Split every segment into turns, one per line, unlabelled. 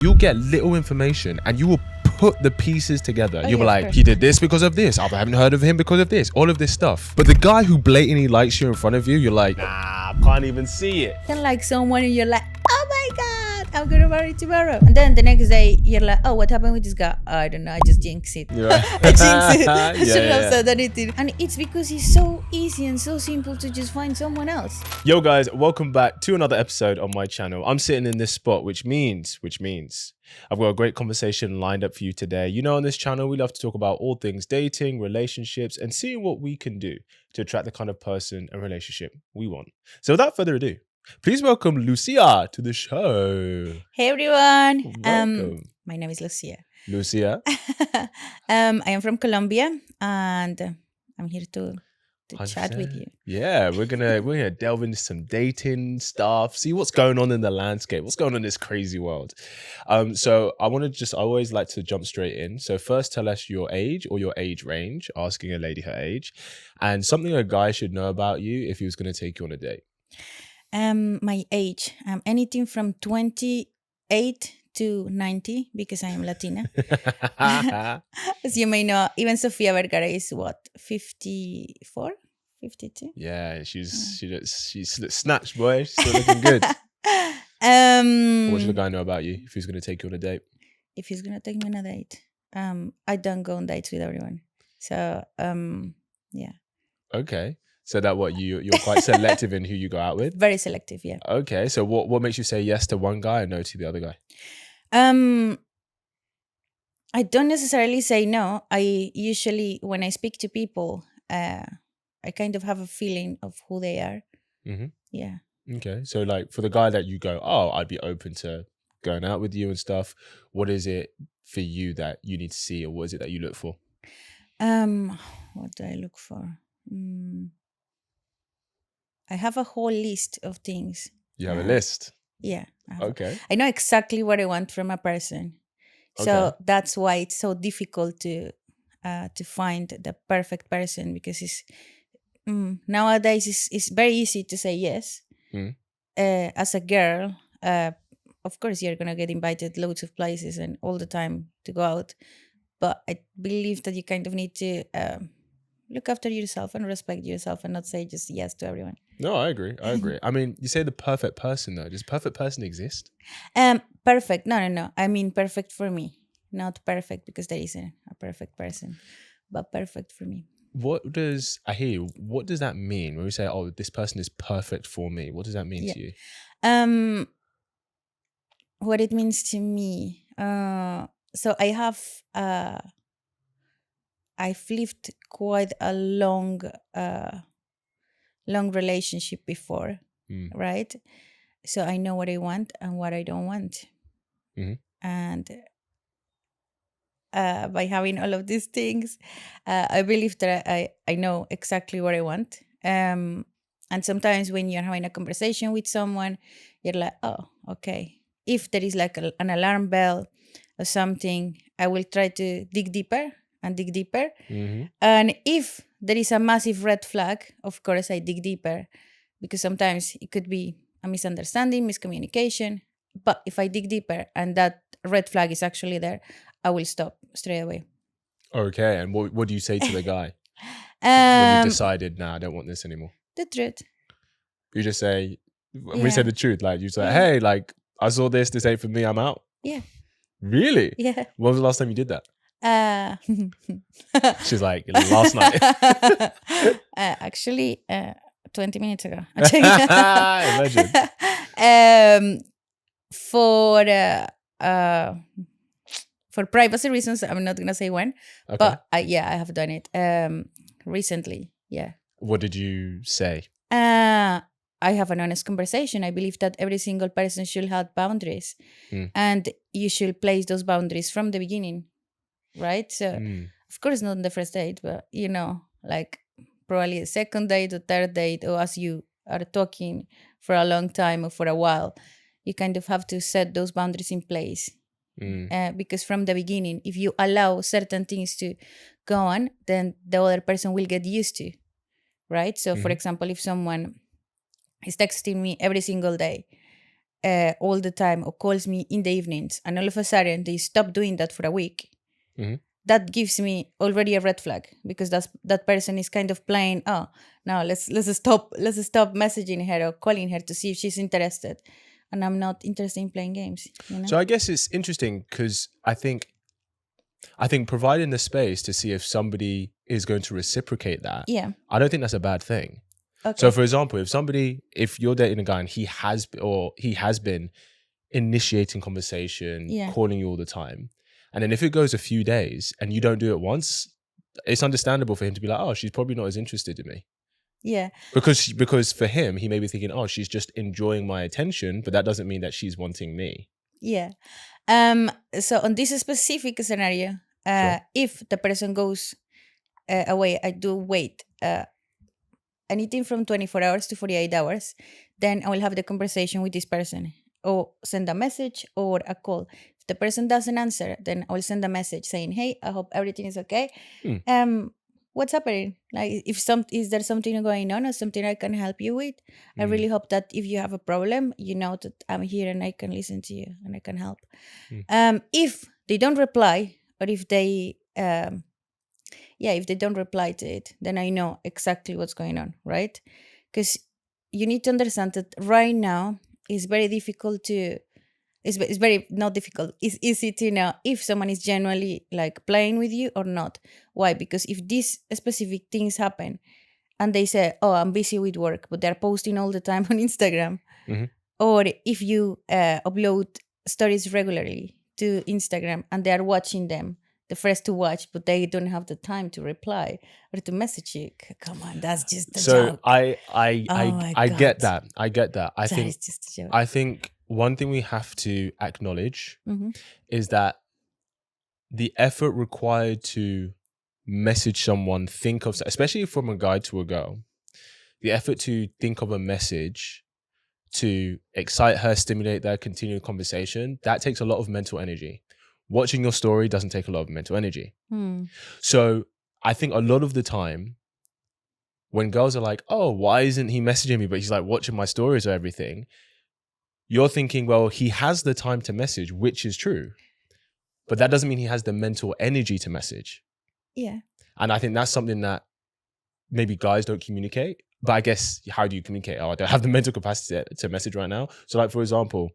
You'll get little information and you will put the pieces together. You'll be like,
course.
he did this because of this. I haven't heard of him because of this. All of this stuff. But the guy who blatantly likes you in front of you, you're like, nah, I can't even see it.
You can like someone and you're like, oh my god, I'm gonna marry tomorrow. And then the next day you're like, oh, what happened with this guy? I don't know, I just jinxed it.
Right.
I jinxed it. I
Yeah,
shouldn't have
yeah.
said anything. And it's because it's so easy and so simple to just find someone else.
Yo guys, welcome back to another episode on my channel. I'm sitting in this spot, which means I've got a great conversation lined up for you today. You know, on this channel, we love to talk about all things dating, relationships, and seeing what we can do to attract the kind of person and relationship we want. So without further ado, please welcome Lucia to the show.
Hey everyone.
Welcome.
My name is Lucia.
Lucia.
I am from Colombia and I'm here to chat with
100%.
you.
Yeah, we're gonna delve into some dating stuff, see what's going on in the landscape, what's going on in this crazy world. So I always like to jump straight in. So first tell us your age or your age range, asking a lady her age, and something a guy should know about you if he was gonna take you on a date.
My age, anything from 28 to 90 because I am Latina. As you may know, even Sofia Vergara is what, 54, 52?
Yeah, she's snatched, boy. She's still looking good. What should a guy know about you if he's gonna take you on a date?
If he's gonna take me on a date, I don't go on dates with everyone. So yeah,
Okay. So that you're quite selective in who you go out with?
very selective. Yeah.
Okay. So what makes you say yes to one guy and no to the other guy?
I don't necessarily say no. I usually, when I speak to people, I kind of have a feeling of who they are.
Mm-hmm.
Yeah.
Okay. So like for the guy that you go, oh, I'd be open to going out with you and stuff. What is it for you that you need to see, or what is it that you look for?
What do I look for? I have a whole list of things.
You have a list.
Yeah.
Okay.
I know exactly what I want from a person. So
Okay.
that's why it's so difficult to find the perfect person, because it's nowadays it's very easy to say yes. As a girl, of course you're gonna get invited loads of places and all the time to go out, but I believe that you kind of need to look after yourself and respect yourself and not say just yes to everyone.
No, I agree. I mean, you say the perfect person though. Does perfect person exist?
Perfect. No. I mean perfect for me. Not perfect because there isn't a perfect person, but perfect for me.
What does that mean when we say, oh, this person is perfect for me? What does that mean to you?
What it means to me. So I've lived quite a long relationship before, right? So I know what I want and what I don't want.
Mm-hmm.
And by having all of these things, I believe that I know exactly what I want. And sometimes when you're having a conversation with someone, you're like, oh, okay. If there is like an alarm bell or something, I will try to dig deeper and dig deeper.
Mm-hmm.
And if there is a massive red flag, of course I dig deeper, because sometimes it could be a misunderstanding, miscommunication. But if I dig deeper and that red flag is actually there, I will stop straight away.
Okay. And what do you say to the guy when you decided, nah, I don't want this anymore?
The truth.
You just say, we
Yeah.
say the truth. Like you say,
Yeah.
hey, like I saw this ain't for me, I'm out.
Yeah.
Really?
Yeah.
When was the last time you did that? She's like, last night.
Actually, 20 minutes ago.
Imagine.
For privacy reasons, I'm not gonna say when,
Okay.
but I have done it recently. Yeah.
What did you say?
I have an honest conversation. I believe that every single person should have boundaries, and you should place those boundaries from the beginning, right? So, of course, not on the first date, but like probably a second date or third date, or as you are talking for a long time or for a while, you kind of have to set those boundaries in place. Because from the beginning, if you allow certain things to go on, then the other person will get used to, right? So, for example, if someone is texting me every single day all the time or calls me in the evenings, and all of a sudden they stop doing that for a week, that gives me already a red flag, because that person is kind of playing, oh, now let's stop messaging her or calling her to see if she's interested, and I'm not interested in playing games,
So I guess it's interesting because I think providing the space to see if somebody is going to reciprocate that,
Yeah.
I don't think that's a bad thing.
Okay.
So for example, if you're dating a guy and he has been initiating conversation,
Yeah.
calling you all the time, and then if it goes a few days and you don't do it once, it's understandable for him to be like, oh, she's probably not as interested in me.
Yeah.
Because for him, he may be thinking, oh, she's just enjoying my attention, but that doesn't mean that she's wanting me.
Yeah. So on this specific scenario,
Sure.
if the person goes away, I do wait anything from 24 hours to 48 hours, then I will have the conversation with this person, or send a message or a call. If the person doesn't answer, then I will send a message saying, hey, I hope everything is okay. What's happening? Like, is there something going on or something I can help you with? I really hope that if you have a problem, you know that I'm here and I can listen to you and I can help. If they don't reply, or if they if they don't reply to it, then I know exactly what's going on, right? Because you need to understand that right now it's very difficult to, it's very not difficult, it's easy to know if someone is genuinely like playing with you or not. Why? Because if these specific things happen and they say, oh, I'm busy with work, but they're posting all the time on Instagram, or if you upload stories regularly to Instagram and they are watching them, the first to watch, but they don't have the time to reply or to message you. Come on, that's just a joke.
I get that. I get that.
That is just a joke.
I think one thing we have to acknowledge is that the effort required to message someone, especially from a guy to a girl, the effort to think of a message to excite her, stimulate their continued conversation, that takes a lot of mental energy. Watching your story doesn't take a lot of mental energy. So I think a lot of the time when girls are like, oh, why isn't he messaging me, but he's like watching my stories or everything, you're thinking, well, he has the time to message, which is true. But that doesn't mean he has the mental energy to message.
Yeah.
And I think that's something that maybe guys don't communicate. But I guess, how do you communicate? Oh, I don't have the mental capacity to message right now. So like, for example,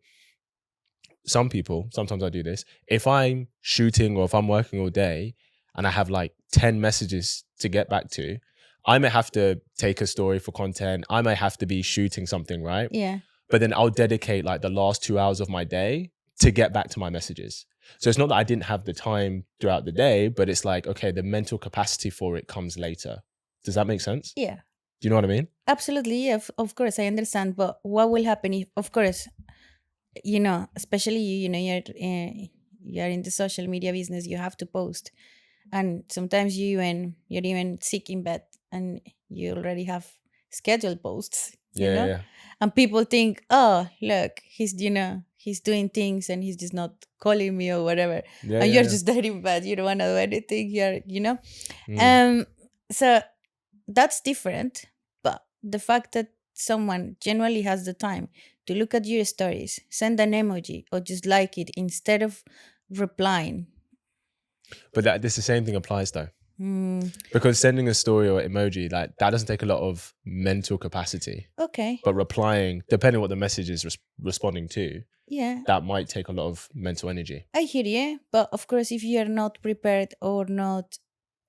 sometimes I do this. If I'm shooting or if I'm working all day and I have like 10 messages to get back to, I may have to take a story for content. I may have to be shooting something, right?
Yeah.
But then I'll dedicate like the last 2 hours of my day to get back to my messages. So it's not that I didn't have the time throughout the day, but it's like, okay, the mental capacity for it comes later. Does that make sense?
Yeah.
Do you know what I mean?
Absolutely. Yeah, of course, I understand. But what will happen if, of course, especially you're in the social media business, you have to post, and sometimes you're even sick in bed and you already have scheduled posts.
Yeah.
And people think, oh, look, he's doing things and he's just not calling me or whatever. And you're just there in bed, you don't want to do anything. So that's different. But the fact that someone generally has the time to look at your stories, send an emoji, or just like it instead of replying.
But the same thing applies though. Because sending a story or emoji, like that doesn't take a lot of mental capacity.
Okay.
But replying, depending on what the message is responding to,
Yeah,
that might take a lot of mental energy.
I hear you. But of course, if you are not prepared or not,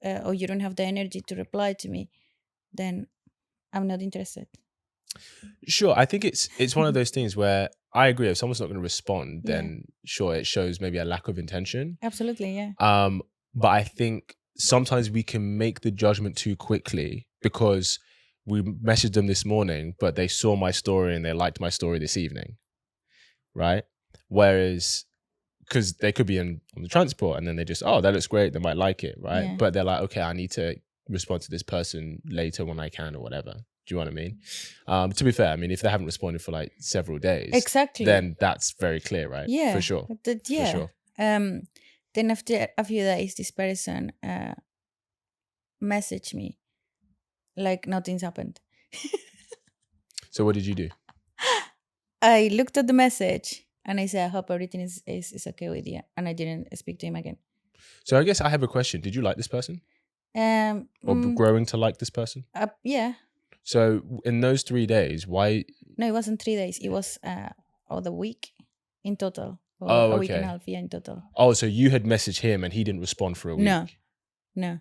or you don't have the energy to reply to me, then I'm not interested.
Sure, I think it's one of those things where I agree. If someone's not going to respond, then sure, it shows maybe a lack of intention.
Absolutely, yeah.
But I think sometimes we can make the judgment too quickly because we messaged them this morning, but they saw my story and they liked my story this evening, right? Whereas, because they could be on the transport and then they just, oh, that looks great, they might like it, right?
Yeah.
But they're like, okay, I need to respond to this person later when I can or whatever. Do you know what I mean? To be fair, I mean, if they haven't responded for like several days,
Exactly,
then that's very clear, right?
yeah,
For sure.
For sure. Then after a few days, this person messaged me like nothing's happened.
So what did you do?
I looked at the message and I said, I hope everything is okay with you. And I didn't speak to him again.
So I guess I have a question. Did you like this person? Or growing to like this person?
Yeah.
So in those 3 days, why?
No, it wasn't 3 days. It was the week in total. Or
Oh,
a week and a
okay.
half, yeah, in total.
Oh, so you had messaged him and he didn't respond for a week?
No.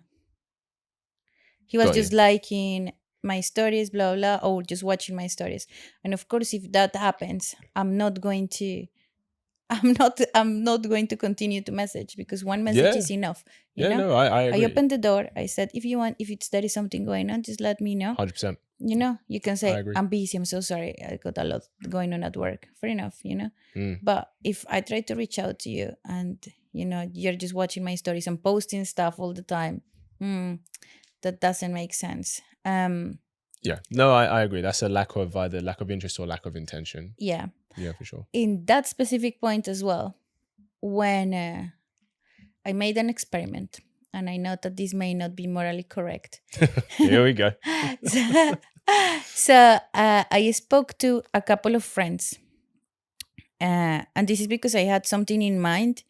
He was
Got
just
you.
liking my stories, blah, blah, or just watching my stories. And of course, if that happens, I'm not going to continue to message, because one message
Yeah.
is enough.
Yeah,
know,
no, I agree.
I opened the door. I said, if there is something going on, just let me know.
100%.
You can
I
say,
agree.
I'm busy, I'm so sorry, I got a lot going on at work. Fair enough. But if I try to reach out to you and you're just watching my stories and posting stuff all the time, that doesn't make sense.
Yeah, no, I agree. That's a lack of either lack of interest or lack of intention.
Yeah,
for sure.
In that specific point as well, when I made an experiment, and I know that this may not be morally correct.
Here we go.
So I spoke to a couple of friends, and this is because I had something in mind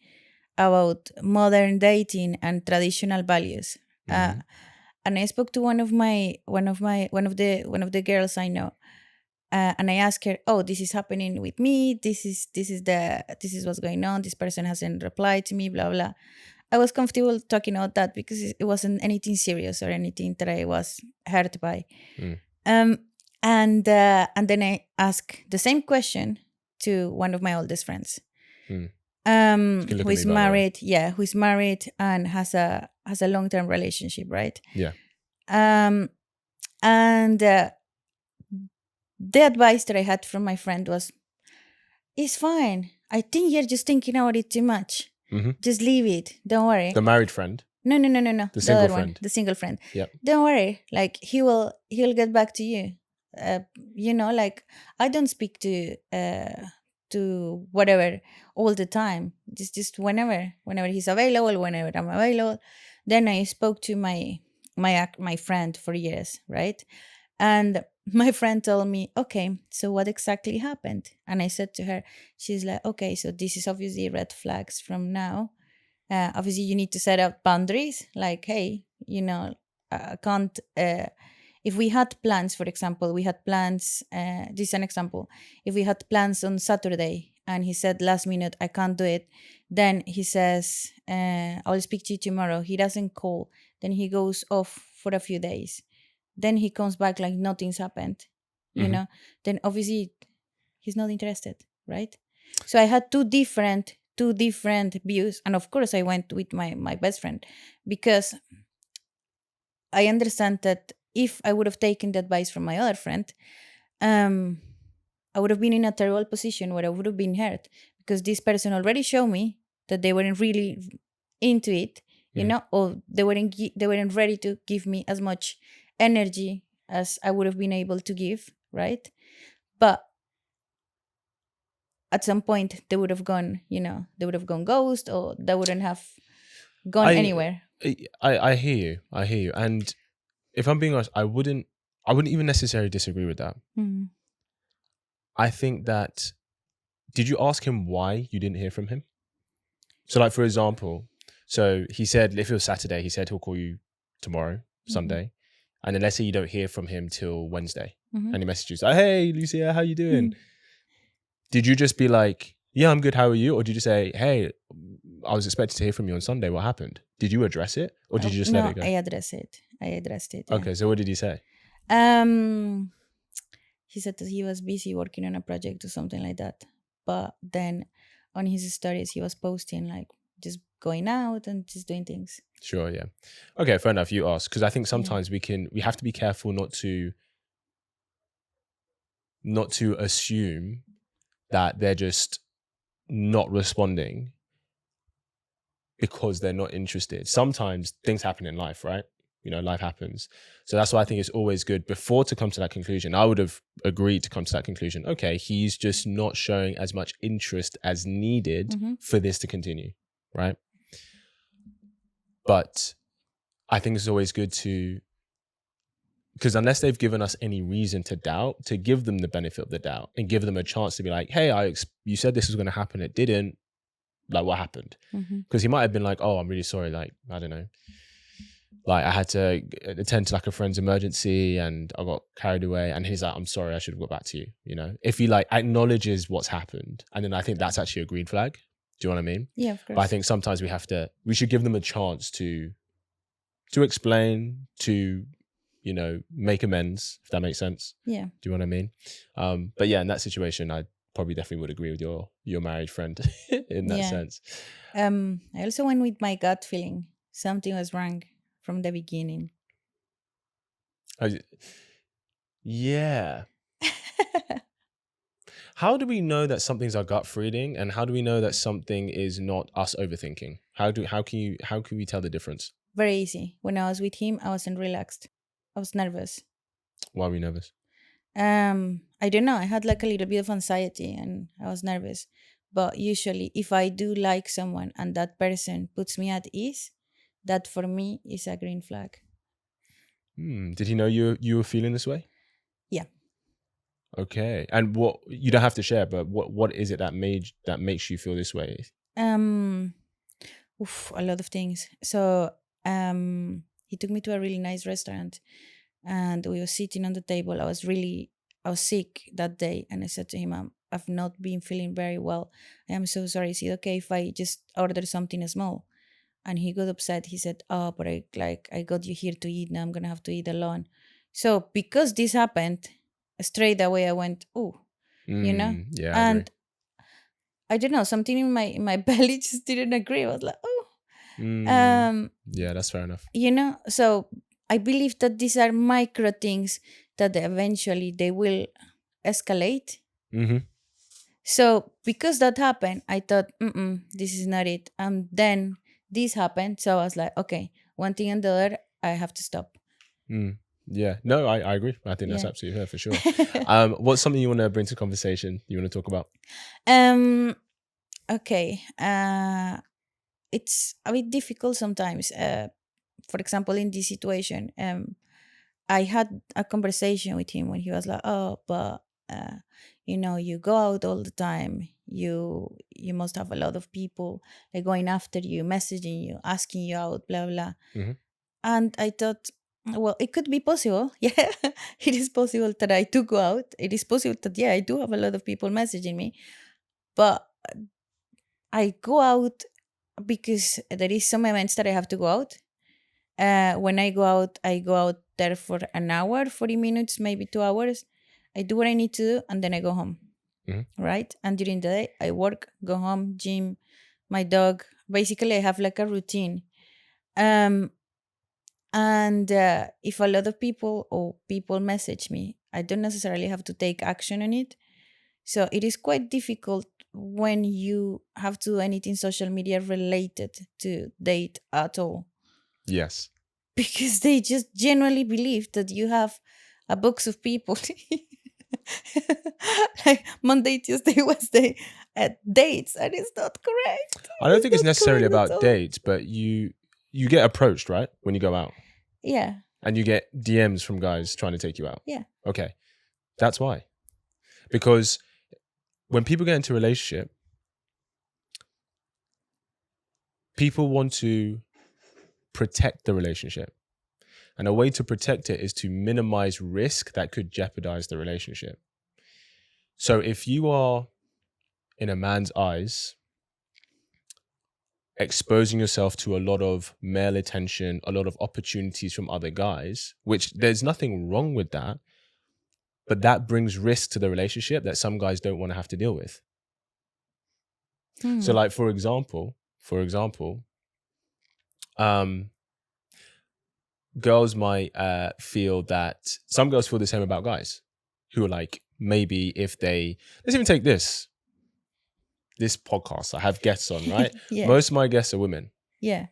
about modern dating and traditional values. And I spoke to one of the girls I know, and I asked her, "Oh, this is happening with me. This is what's going on. This person hasn't replied to me. Blah blah." I was comfortable talking about that because it wasn't anything serious or anything that I was hurt by. And then I asked the same question to one of my oldest friends, who is married. Yeah, who is married and has a long-term relationship, right?
Yeah.
And the advice that I had from my friend was, "It's fine. I think you're just thinking about it too much. Just leave it. Don't worry."
The married friend?
No.
The single
other
friend.
One, the single friend.
Yep.
Don't worry. Like he'll get back to you. Like I don't speak to whatever all the time. Just whenever he's available, whenever I'm available. Then I spoke to my friend for years, right? And my friend told me, "Okay, so what exactly happened?" And I said to her, she's like, "Okay, so this is obviously red flags from now. Obviously, you need to set up boundaries. Like, hey, I can't. If we had plans, for example, we had plans. This is an example. If we had plans on Saturday, and he said last minute, I can't do it. Then he says, I'll speak to you tomorrow. He doesn't call. Then he goes off for a few days. Then he comes back like nothing's happened. Then obviously he's not interested, right? So I had two different views, and of course I went with my best friend, because I understand that if I would have taken the advice from my other friend, I would have been in a terrible position where I would have been hurt, because this person already showed me that they weren't really into it, or they weren't ready to give me as much energy as I would have been able to give, right? But at some point they would have gone, ghost, or they wouldn't have gone anywhere.
I hear you. And if I'm being honest, I wouldn't even necessarily disagree with that. I think that, did you ask him why you didn't hear from him? So like, for example, so he said, if it was Saturday, he said he'll call you tomorrow, Sunday. And then let's say you don't hear from him till Wednesday. And he messages like, "Hey, Lucia, how you doing?" Did you just be like, "Yeah, I'm good, how are you?" Or did you say, "Hey, I was expected to hear from you on Sunday, what happened?" Did you address it, or did you just let it go?
I addressed it. Yeah.
Okay, so what did he say?
He said that he was busy working on a project or something like that. But then on his stories, he was posting like just going out and just doing things.
Sure, yeah. Okay, fair enough. You asked, because I think sometimes we have to be careful not to assume that they're just not responding because they're not interested. Sometimes things happen in life, right? Life happens. So that's why I think it's always good before to come to that conclusion. I would have agreed to come to that conclusion. Okay, he's just not showing as much interest as needed for this to continue, right? But I think it's always good to because unless they've given us any reason to doubt, to give them the benefit of the doubt and give them a chance to be like, hey, you said this was going to happen. It didn't. Like, what happened? Because he might have been like, oh, I'm really sorry. Like, I don't know. Like, I had to attend to like a friend's emergency and I got carried away. And he's like, I'm sorry, I should have got back to you. You know, if he like acknowledges what's happened, and then I think that's actually a green flag. Do you know what I mean?
Yeah, of course.
But I think sometimes we should give them a chance to explain, to, you know, make amends, if that makes sense.
Yeah.
Do you know what I mean? But yeah, in that situation, I probably definitely would agree with your married friend in that sense.
I also went with my gut feeling. Something was wrong from the beginning.
Yeah. How do we know that something's our gut feeling, and how do we know that something is not us overthinking? How can we tell the difference?
Very easy. When I was with him, I wasn't relaxed. I was nervous.
Why are we nervous?
I don't know. I had like a little bit of anxiety and I was nervous. But usually, if I do like someone and that person puts me at ease, that for me is a green flag.
Did he know you were feeling this way?
Yeah.
Okay. And what, you don't have to share, but what is it that makes you feel this way?
A lot of things. So he took me to a really nice restaurant and we were sitting on the table. I was sick that day and I said to him, I've not been feeling very well. I am so sorry. Is it okay if I just order something small? And he got upset. He said, oh, but I got you here to eat. Now I'm going to have to eat alone. So because this happened, straight away I went, oh, you know?
Yeah,
and I don't know, something in my belly just didn't agree. I was like, oh.
Yeah, that's fair enough.
You know, so I believe that these are micro things that eventually they will escalate. So because that happened, I thought, this is not it. And then this happened. So I was like, okay, one thing and the other, I have to stop.
Yeah, no, I agree. I think that's absolutely fair for sure. What's something you want to bring to conversation? You want to talk about?
Okay. It's a bit difficult sometimes. For example, in this situation, I had a conversation with him when he was like, oh, but you go out all the time. You must have a lot of people like going after you, messaging you, asking you out, blah blah. And I thought, well, it could be possible. Yeah, it is possible that I do go out. It is possible that I do have a lot of people messaging me, but I go out because there is some events that I have to go out. When I go out there for an hour, 40 minutes, maybe 2 hours. I do what I need to do and then I go home. Right? And during the day, I work, go home, gym, my dog. Basically, I have like a routine. And if a lot of people message me, I don't necessarily have to take action on it. So it is quite difficult when you have to do anything social media related to date at all.
Yes.
Because they just genuinely believe that you have a box of people. Like Monday, Tuesday, Wednesday at dates, and it's not correct.
I don't think it's necessarily about dates, but you get approached, right? When you go out.
Yeah.
And you get DMs from guys trying to take you out.
Yeah.
Okay. That's why. Because when people get into a relationship, people want to protect the relationship. And a way to protect it is to minimize risk that could jeopardize the relationship. So if you are, in a man's eyes, exposing yourself to a lot of male attention, a lot of opportunities from other guys, which there's nothing wrong with that, but that brings risk to the relationship that some guys don't want to have to deal with. So like, for example, girls might feel that some girls feel the same about guys who are like, maybe if let's even take this podcast, I have guests on, right?
Yeah.
Most of my guests are women.
Yeah.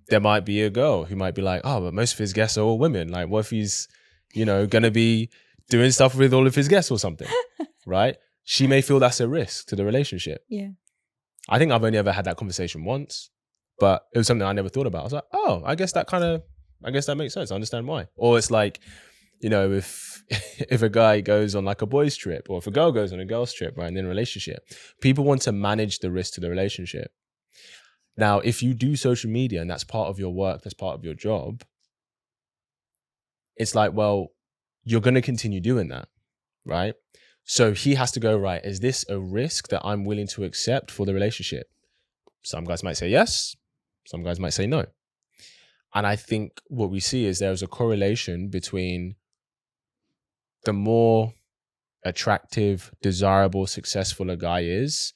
There might be a girl who might be like, oh, but most of his guests are all women. Like, what if he's, going to be doing stuff with all of his guests or something, right? She may feel that's a risk to the relationship.
Yeah.
I think I've only ever had that conversation once, but it was something I never thought about. I was like, oh, I guess that makes sense. I understand why. Or it's like, you know, if if a guy goes on like a boys trip, or if a girl goes on a girls trip, right, and in a relationship, people want to manage the risk to the relationship. Now, if you do social media and that's part of your work, that's part of your job, it's like, well, you're going to continue doing that, right? So he has to go, right, is this a risk that I'm willing to accept for the relationship? Some guys might say yes, some guys might say no. And I think what we see is there's a correlation between the more attractive, desirable, successful a guy is,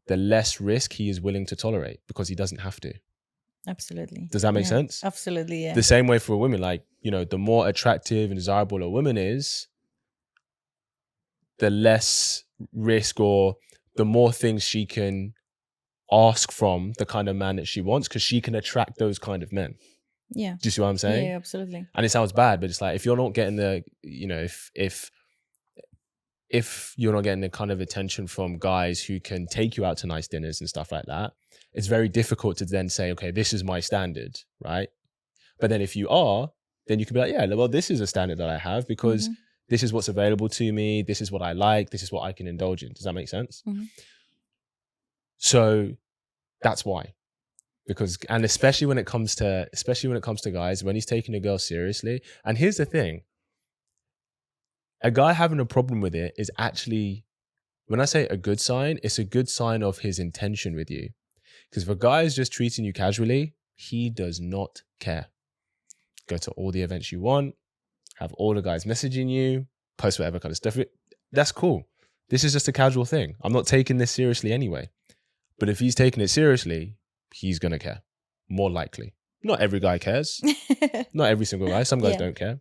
the less risk he is willing to tolerate because he doesn't have to.
Absolutely.
Does that make sense?
Absolutely, yeah.
The same way for women, like, you know, the more attractive and desirable a woman is, the less risk or the more things she can ask from the kind of man that she wants, because she can attract those kind of men.
Yeah.
Do you see what I'm saying?
Yeah, absolutely.
And it sounds bad, but it's like, if you're not getting the, you know, if you're not getting the kind of attention from guys who can take you out to nice dinners and stuff like that, it's very difficult to then say, okay, this is my standard, right? But then if you are, then you can be like, yeah, well, this is a standard that I have because this is what's available to me. This is what I like. This is what I can indulge in. Does that make sense? So that's why. Because, and especially when it comes to guys, when he's taking a girl seriously. And here's the thing. A guy having a problem with it is actually, when I say a good sign, it's a good sign of his intention with you. Because if a guy is just treating you casually, he does not care. Go to all the events you want, have all the guys messaging you, post whatever kind of stuff. That's cool. This is just a casual thing. I'm not taking this seriously anyway. But if he's taking it seriously, he's going to care. More likely. Not every guy cares. Not every single guy. Some guys don't care.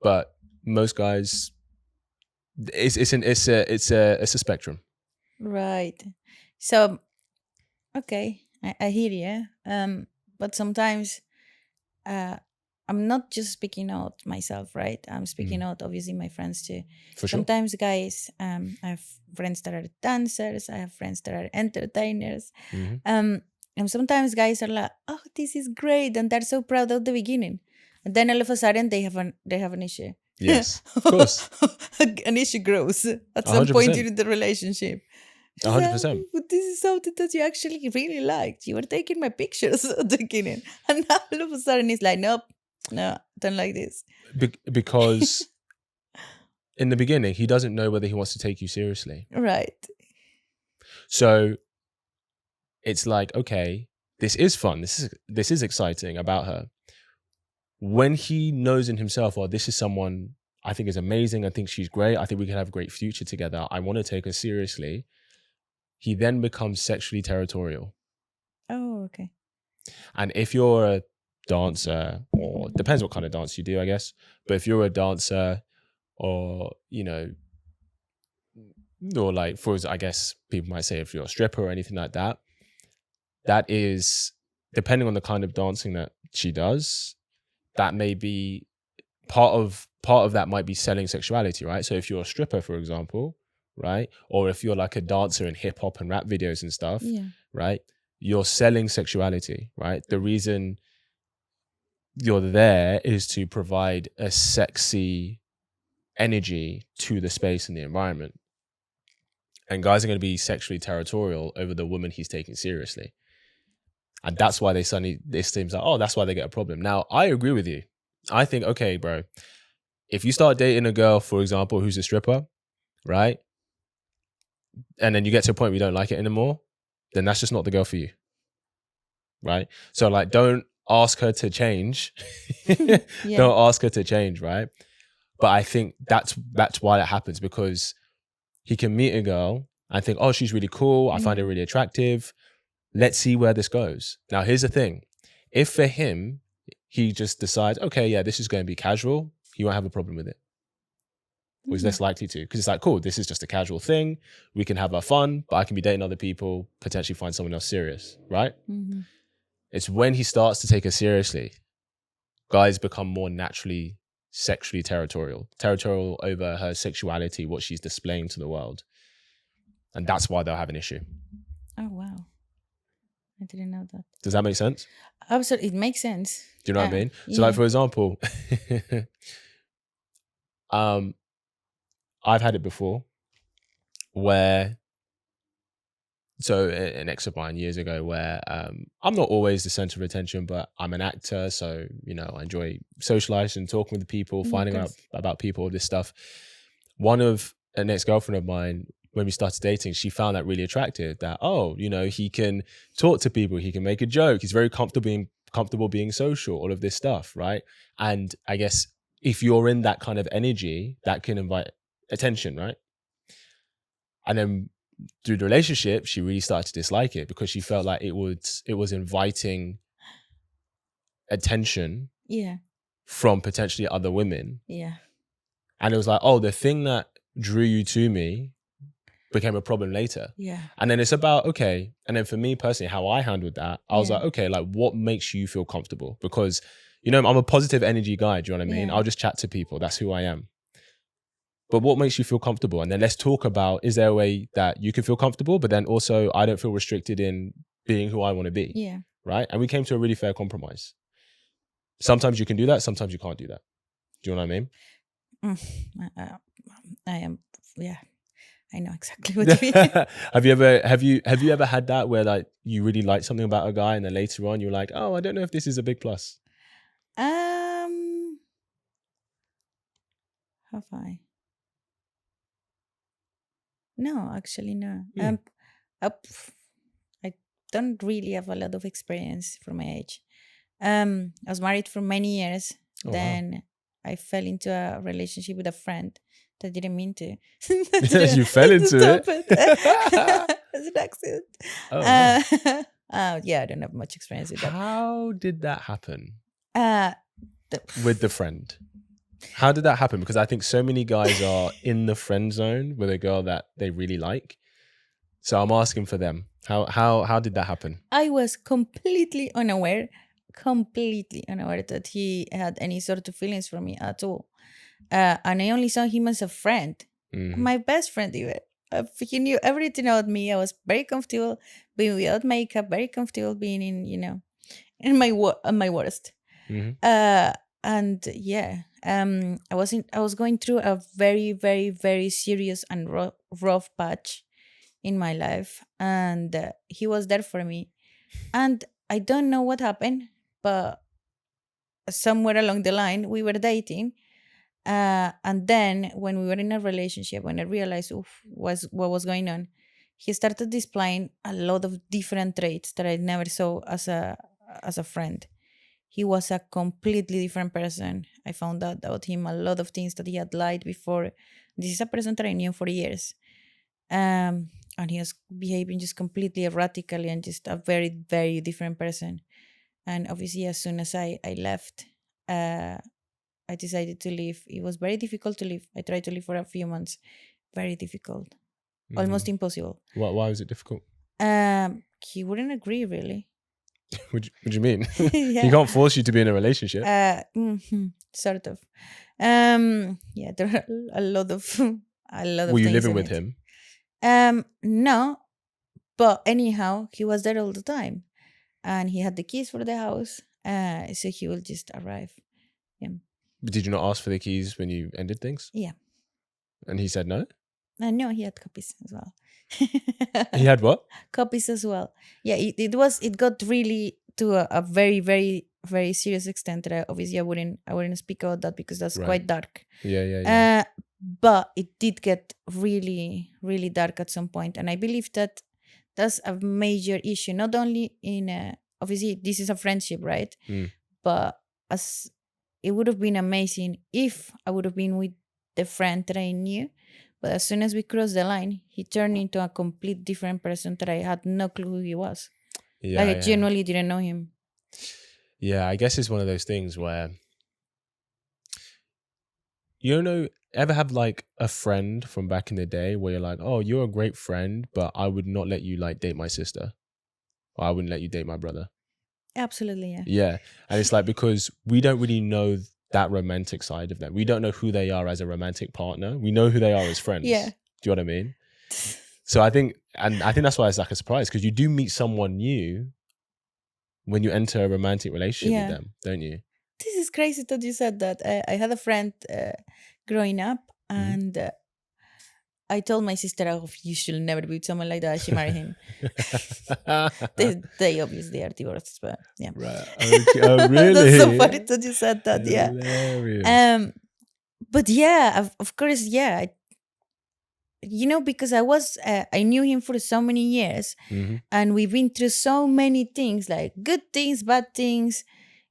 But most guys, it's a spectrum.
Right. So, okay, I hear you. But sometimes I'm not just speaking out myself, right? I'm speaking out, obviously, my friends too.
For sure.
Sometimes, guys, I have friends that are dancers. I have friends that are entertainers. And sometimes guys are like, "Oh, this is great," and they're so proud at the beginning, and then all of a sudden they have an issue.
Yes, of course.
An issue grows at some
100%.
point during the relationship.
100%.
But this is something that you actually really liked. You were taking my pictures at the beginning, and now all of a sudden it's like, nope, no, don't like this.
Because in the beginning, he doesn't know whether he wants to take you seriously.
Right.
So it's like, okay, this is fun. This is exciting about her. When he knows in himself, well, this is someone I think is amazing. I think she's great. I think we can have a great future together. I want to take her seriously. He then becomes sexually territorial.
Oh, okay.
And if you're a dancer, or depends what kind of dance you do, I guess. But if you're a dancer, or, you know, or like, I guess people might say if you're a stripper or anything like that, that is, depending on the kind of dancing that she does, that may be part of that might be selling sexuality, right? So if you're a stripper, for example, right? Or if you're like a dancer in hip hop and rap videos and stuff, right? You're selling sexuality, right? The reason you're there is to provide a sexy energy to the space and the environment. And guys are going to be sexually territorial over the woman he's taking seriously. And that's why this seems like, oh, that's why they get a problem. Now, I agree with you. I think, okay, bro, if you start dating a girl, for example, who's a stripper, right? And then you get to a point where you don't like it anymore, then that's just not the girl for you. Right? So like, don't ask her to change. Don't ask her to change, right? But I think that's why that happens, because he can meet a girl and think, oh, she's really cool. I find her really attractive. Let's see where this goes. Now, here's the thing. If for him, he just decides, okay, yeah, this is going to be casual, he won't have a problem with it. Or he's less likely to, because it's like, cool, this is just a casual thing. We can have our fun, but I can be dating other people, potentially find someone else serious, right? It's when he starts to take her seriously, guys become more naturally sexually territorial over her sexuality, what she's displaying to the world. And that's why they'll have an issue.
Oh, wow. I didn't know that.
Does that make sense?
Absolutely. It makes sense.
Do you know what I mean? So like, for example, I've had it before where, so an ex of mine years ago where I'm not always the center of attention, but I'm an actor. So, I enjoy socializing, talking with people,
Yeah, of
finding out
course.
about people, all this stuff. One of an ex-girlfriend of mine, when we started dating, she found that really attractive that, he can talk to people, he can make a joke, he's very comfortable being social, all of this stuff, right? And I guess if you're in that kind of energy, that can invite attention, right? And then through the relationship, she really started to dislike it because she felt like it was inviting attention
Yeah.
from potentially other women.
Yeah.
And it was like, the thing that drew you to me became a problem later.
Yeah.
And then it's about, okay. And then for me personally, how I handled that, I was like, okay, like what makes you feel comfortable? Because, I'm a positive energy guy. Do you know what I mean?
Yeah.
I'll just chat to people. That's who I am. But what makes you feel comfortable? And then let's talk about, is there a way that you can feel comfortable, but then also I don't feel restricted in being who I want to be.
Yeah.
Right. And we came to a really fair compromise. Sometimes you can do that. Sometimes you can't do that. Do you know what I mean?
I am. Yeah. I know exactly what you mean.
Have you ever had that where like you really like something about a guy and then later on you're like, I don't know if this is a big plus?
Have I? No, actually, no. I don't really have a lot of experience for my age. I was married for many years.
Oh,
then
wow.
I fell into a relationship with a friend that I didn't mean to.
You fell into
Stop
it.
It's an accident.
Oh, wow.
Yeah, I don't have much experience with that.
How did that happen
Uh,
with the friend? How did that happen? Because I think so many guys are in the friend zone with a girl that they really like. So I'm asking for them. How did that happen?
I was completely unaware that he had any sort of feelings for me at all. And I only saw him as a friend, my best friend even. He knew everything about me. I was very comfortable being without makeup, very comfortable being in my worst. And yeah, I was going through a very, very, very serious and rough patch in my life, and he was there for me. And I don't know what happened, but somewhere along the line we were dating, and then when we were in a relationship, when I realized what was going on, he started displaying a lot of different traits that I never saw as a friend. He was a completely different person. I found out about him a lot of things that he had lied before. This is a person that I knew for years. And he was behaving just completely erratically and just a very, very different person. And obviously, as soon as I left, I decided to leave. It was very difficult to leave. I tried to leave for a few months. Very difficult. Almost impossible.
Why was it difficult?
He wouldn't agree, really.
What do you mean?
Yeah.
He can't force you to be in a relationship.
Sort of. Yeah, there are a lot of
Were you
things
living
in
with
it.
him?
No, but anyhow, he was there all the time, and he had the keys for the house. So he will just arrive. Yeah.
But did you not ask for the keys when you ended things?
Yeah.
And he said no?
No, he had copies as well.
He had what?
Copies as well. Yeah, it got really to a very, very, very serious extent that obviously I wouldn't speak about that because that's quite dark.
Yeah.
But it did get really, really dark at some point, and I believe that that's a major issue. Not only in obviously this is a friendship, right? But as it would have been amazing if I would have been with the friend that I knew. But as soon as we crossed the line, he turned into a complete different person that I had no clue who he was.
Yeah,
I genuinely didn't know him.
Yeah, I guess it's one of those things where ever have like a friend from back in the day where you're like, oh, you're a great friend, but I would not let you like date my sister, or I wouldn't let you date my brother.
Absolutely, yeah.
Yeah, and it's like because we don't really know that romantic side of them. We don't know who they are as a romantic partner. We know who they are as friends.
Yeah.
Do you know what I mean? So I think that's why it's like a surprise, because you do meet someone new when you enter a romantic relationship with them, don't you?
This is crazy that you said that. I had a friend growing up, and I told my sister, "Oh, you should never be with someone like that." She married him. They obviously are divorced, but yeah.
Right. Okay. Oh,
That's so
really?
funny that you said that. Yeah.
Hilarious.
But yeah, of course, yeah. Because I knew him for so many years, and we've been through so many things, like good things, bad things,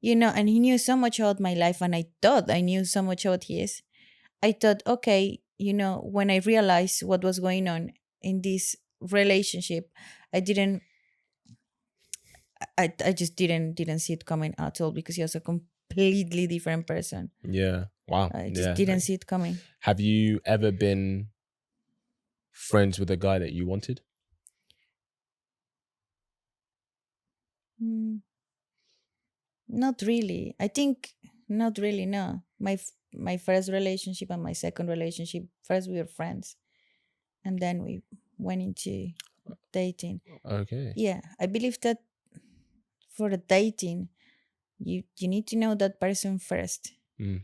and he knew so much about my life, and I thought I knew so much about his. I thought, okay, when I realized what was going on in this relationship, I didn't, I just didn't see it coming at all, because he was a completely different person.
Yeah. Wow.
I just
Yeah.
didn't see it coming.
Have you ever been friends with a guy that you wanted?
Mm, Not really. I think not really. No, my first relationship and my second relationship. First we were friends, and then we went into dating.
Okay.
Yeah, I believe that for the dating, you need to know that person first
Mm.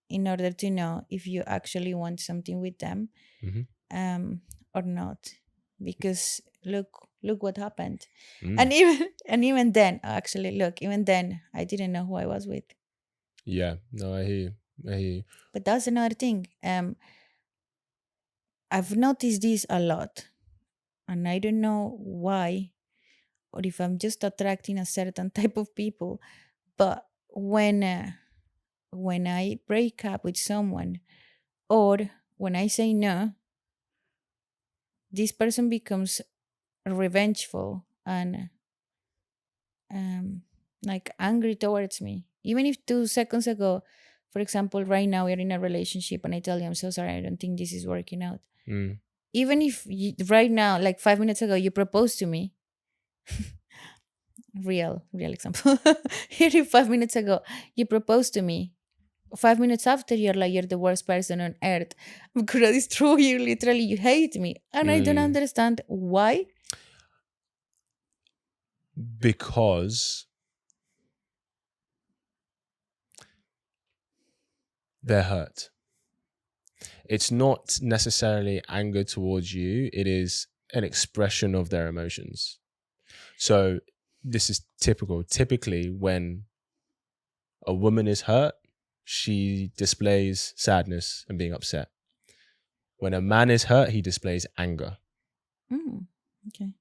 in order to know if you actually want something with them,
Mm-hmm.
or not. Because look what happened, and
Mm.
even then, actually, look, even then, I didn't know who I was with.
Yeah. No, I hear you. I hear you.
But that's another thing. I've noticed this a lot, and I don't know why, or if I'm just attracting a certain type of people. But when I break up with someone, or when I say no, this person becomes revengeful and like angry towards me. Even if 2 seconds ago, for example, right now we're in a relationship, and I tell you, I'm so sorry, I don't think this is working out.
Mm.
Even if right now, like 5 minutes ago, you proposed to me, real example. Here, if 5 minutes ago you proposed to me, 5 minutes after you're the worst person on earth. Because it's true, you hate me, and I don't
Mm.
understand why.
Because they're hurt. It's not necessarily anger towards you. It is an expression of their emotions. So this is typical. Typically, when a woman is hurt, she displays sadness and being upset. When a man is hurt, he displays anger.
Okay.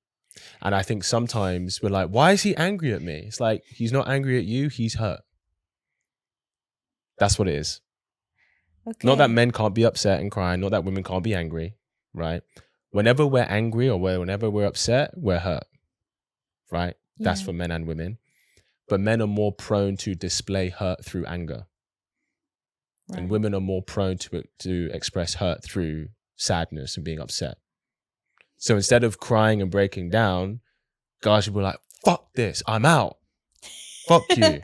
And I think sometimes we're like, why is he angry at me? It's like, he's not angry at you, he's hurt. That's what it is.
Okay.
Not that men can't be upset and crying, not that women can't be angry, right? Whenever we're angry or whenever we're upset, we're hurt, right? That's
Yeah.
for men and women. But men are more prone to display hurt through anger.
Right.
And women are more prone to express hurt through sadness and being upset. So instead of crying and breaking down, guys should be like, fuck this, I'm out. Fuck you.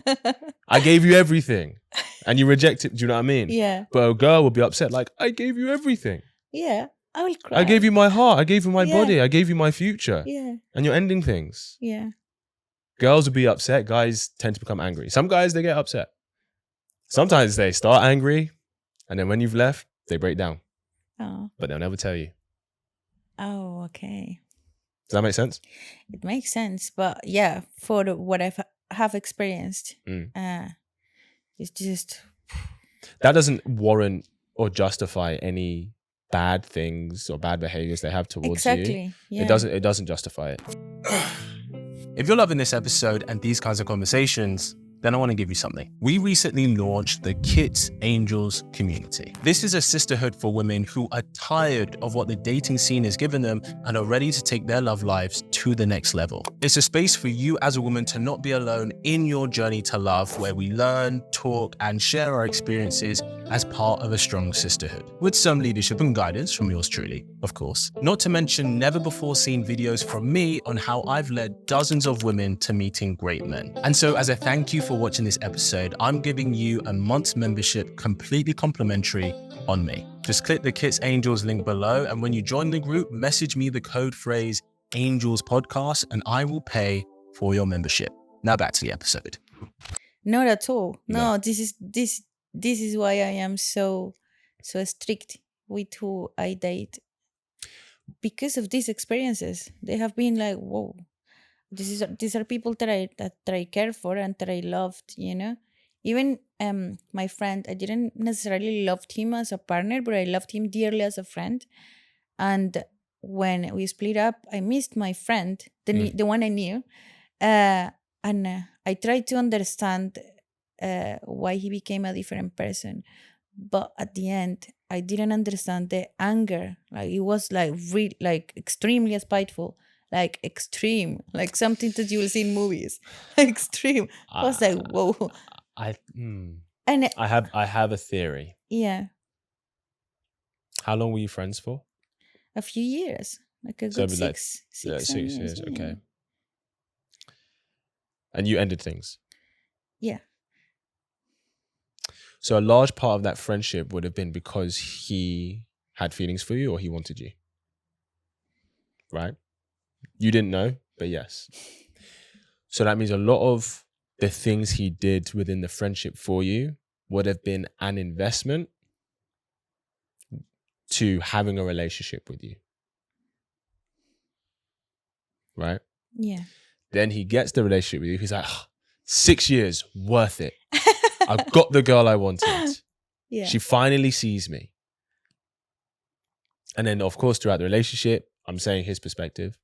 I gave you everything. And you reject it. Do you know what I mean?
Yeah.
But a girl will be upset, like, I gave you everything.
Yeah. I will cry.
I gave you my heart. I gave you my
Yeah.
body. I gave you my future.
Yeah.
And you're ending things.
Yeah.
Girls will be upset. Guys tend to become angry. Some guys, they get upset. Sometimes they start angry. And then when you've left, they break down.
Oh.
But they'll never tell you.
Oh, okay.
Does that make sense?
It makes sense. But yeah, for what I have experienced, it's just...
That doesn't warrant or justify any bad things or bad behaviors they have towards you.
Exactly. Yeah.
It doesn't justify it. If you're loving this episode and these kinds of conversations, then I want to give you something. We recently launched the Kits Angels community. This is a sisterhood for women who are tired of what the dating scene has given them and are ready to take their love lives to the next level. It's a space for you as a woman to not be alone in your journey to love, where we learn, talk, and share our experiences as part of a strong sisterhood, with some leadership and guidance from yours truly, of course. Not to mention never before seen videos from me on how I've led dozens of women to meeting great men. And so as a thank you for watching this episode, I'm giving you a month's membership completely complimentary on me. Just click the Kits Angels link below, and when you join the group, message me the code phrase Angels Podcast, and I will pay for your membership. Now back to the episode.
Not at all. No,
No.
this is why I am so so strict with who I date because of these experiences. They have been like, whoa, these are people that I care for and that I loved, you know. Even my friend, I didn't necessarily loved him as a partner, but I loved him dearly as a friend. And when we split up, I missed my friend, the one I knew, and I tried to understand why he became a different person. But at the end, I didn't understand the anger. Like it was like like extremely spiteful, like extreme, like something that you will see in movies, like extreme. I was like, whoa. And
I have a theory.
yeah,
How long were you friends for?
a few years, like a
So
good
it'd be like
7 years.
years.
Yeah.
Okay. And you ended things.
Yeah.
So a large part of that friendship would have been because he had feelings for you or he wanted you. Right? You didn't know, but yes. So that means a lot of the things he did within the friendship for you would have been an investment to having a relationship with you. Right?
Yeah.
Then he gets the relationship with you. He's like, 6 years, worth it. I've got the girl I wanted.
Yeah.
She finally sees me. And then, of course, throughout the relationship, I'm saying his perspective,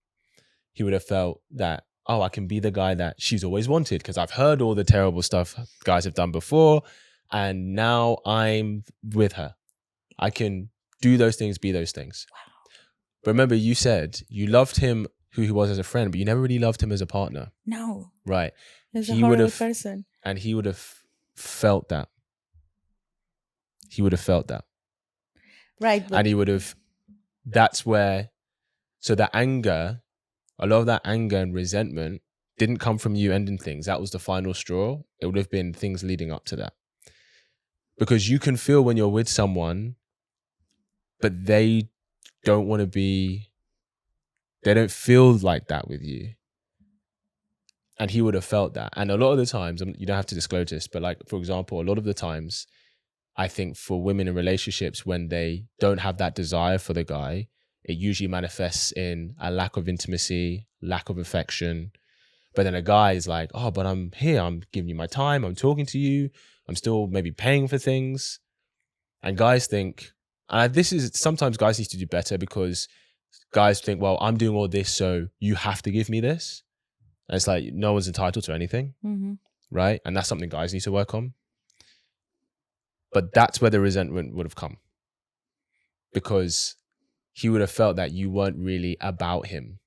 he would have felt that, oh, I can be the guy that she's always wanted because I've heard all the terrible stuff guys have done before. And now I'm with her. I can do those things, be those things.
Wow.
But remember, you said you loved him who he was as a friend, but you never really loved him as a partner.
No.
Right.
He's a horrible person.
And he would have felt that. He would have felt that.
Right. But
and he would have, that's where, so the anger, a lot of that anger and resentment didn't come from you ending things. That was the final straw. It would have been things leading up to that. Because you can feel when you're with someone, but they don't want to be, they don't feel like that with you. And he would have felt that. And a lot of the times, you don't have to disclose this, but like, for example, a lot of the times, I think for women in relationships, when they don't have that desire for the guy, it usually manifests in a lack of intimacy, lack of affection. But then a guy is like, oh, but I'm here. I'm giving you my time. I'm talking to you. I'm still maybe paying for things. And guys think, sometimes guys need to do better because guys think, well, I'm doing all this, so you have to give me this. And it's like, no one's entitled to anything, right? And that's something guys need to work on. But that's where the resentment would have come. Because he would have felt that you weren't really about him,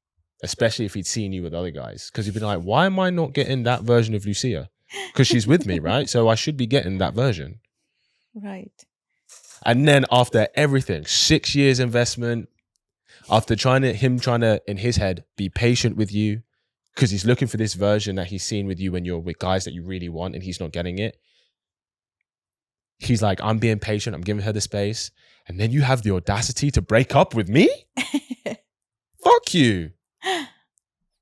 especially if he'd seen you with other guys. Because he'd been like, why am I not getting that version of Lucia? Because she's with me, right? So I should be getting that version.
Right.
And then after everything, 6 years investment, after him trying to, in his head, be patient with you, because he's looking for this version that he's seen with you when you're with guys that you really want and he's not getting it. He's like, I'm being patient. I'm giving her the space. And then you have the audacity to break up with me? Fuck you.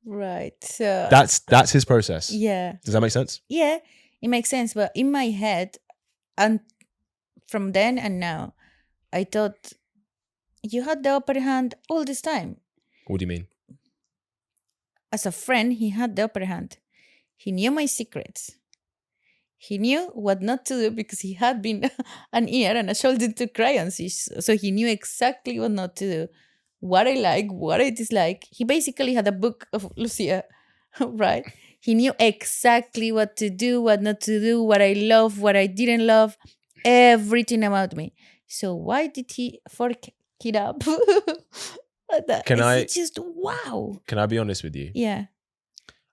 Right. So
that's his process.
yeah.
Does that make sense?
Yeah, it makes sense. But in my head, and from then and now, I thought you had the upper hand all this time.
What do you mean?
As a friend, he had the upper hand. He knew my secrets. He knew what not to do because he had been an ear and a shoulder to cry on. So he knew exactly what not to do, what I like, what I dislike. He basically had a book of Lucia, right? He knew exactly what to do, what not to do, what I love, what I didn't love, everything about me. So why did he fork it up? It's just wow.
Can I be honest with you?
Yeah.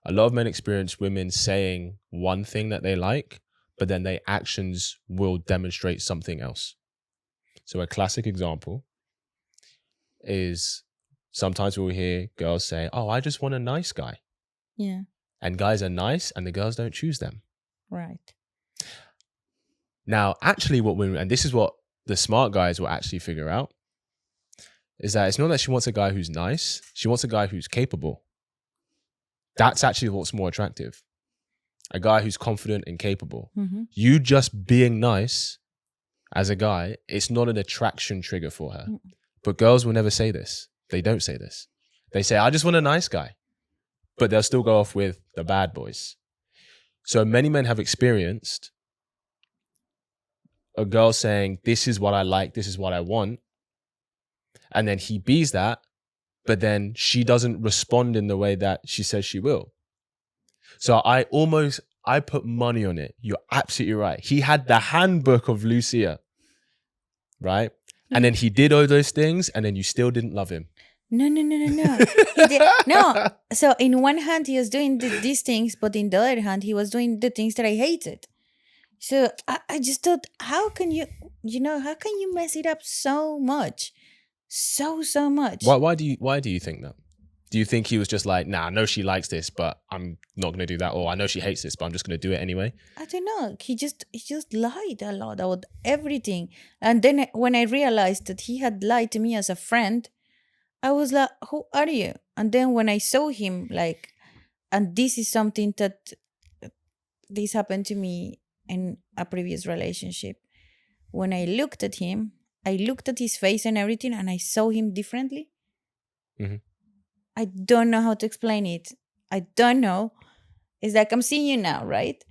A lot of men experience women saying one thing that they like, but then their actions will demonstrate something else. So a classic example is sometimes we'll hear girls say, oh, I just want a nice guy.
Yeah.
And guys are nice and the girls don't choose them.
Right.
Now, actually and this is what the smart guys will actually figure out, is that it's not that she wants a guy who's nice. She wants a guy who's capable. That's actually what's more attractive. A guy who's confident and capable.
Mm-hmm.
You just being nice as a guy, it's not an attraction trigger for her. But girls will never say this. They don't say this. They say, I just want a nice guy. But they'll still go off with the bad boys. So many men have experienced a girl saying, this is what I like, this is what I want. And then he bees that, but then she doesn't respond in the way that she says she will. So I put money on it. You're absolutely right. He had the handbook of Lucia, right? And then he did all those things, and then you still didn't love him.
No. He did, no. So in one hand, he was doing these things, but in the other hand, he was doing the things that I hated. So I just thought, how can you mess it up so much? So much.
Why do you think that? Do you think he was just like, nah, I know she likes this, but I'm not going to do that. Or I know she hates this, but I'm just going to do it anyway.
I don't know. He just lied a lot about everything. And then when I realized that he had lied to me as a friend, I was like, who are you? And then when I saw him, like, and this is something that this happened to me in a previous relationship. When I looked at him, I looked at his face and everything, and I saw him differently.
Mm-hmm.
I don't know how to explain it. I don't know. It's like I'm seeing you now, right?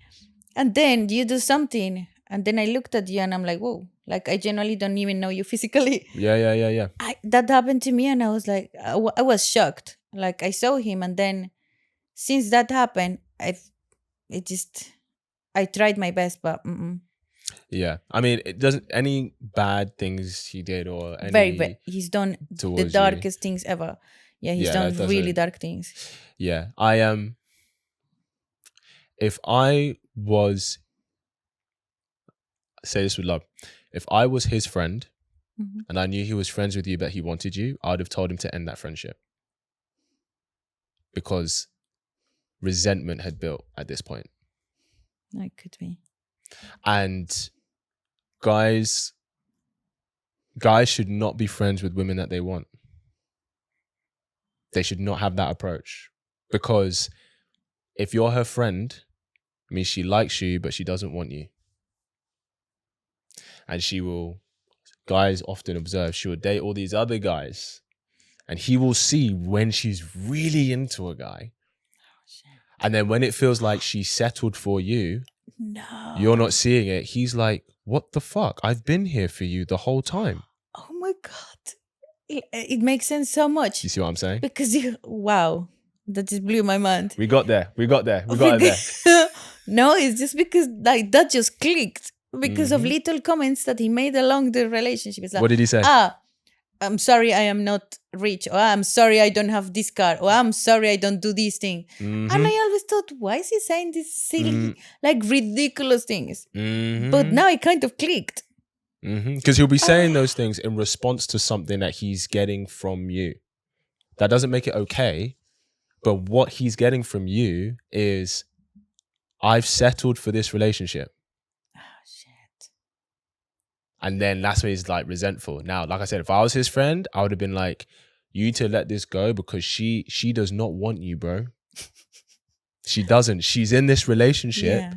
And then you do something, and then I looked at you, and I'm like, whoa! Like I generally don't even know you physically.
Yeah.
That happened to me, and I was like, I was shocked. Like I saw him, and then since that happened, I tried my best, but
Yeah, I mean, it doesn't any bad things he did or any
very. He's done the
towards
darkest things ever. Yeah, he's done
that
really
doesn't.
dark things.
Yeah, I am. If I was, say this with love, if I was his friend and I knew he was friends with you, but he wanted you, I would have told him to end that friendship because resentment had built at this point.
That could be.
And guys should not be friends with women that they want. They should not have that approach, because if you're her friend, it means she likes you, but she doesn't want you. And guys often observe, she will date all these other guys, and he will see when she's really into a guy. And then when it feels like she's settled for you,
no,
you're not seeing it. He's like, what the fuck? I've been here for you the whole time.
Oh my God. It makes sense so much.
You see what I'm saying?
Because wow, that just blew my mind.
We got there. We got there.
No, it's just because like that just clicked because of little comments that he made along the relationship. It's like,
what did he say?
I'm sorry I am not rich, or I'm sorry I don't have this car, or I'm sorry I don't do this thing. And I always thought, why is he saying these silly, like ridiculous things? But now it kind of clicked.
Because he'll be saying those things in response to something that he's getting from you. That doesn't make it okay, but what he's getting from you is, I've settled for this relationship.
Oh, shit.
And then that's where he's like resentful. Now, like I said, if I was his friend, I would have been like, you need to let this go because she does not want you, bro. She doesn't. She's in this relationship.
Yeah.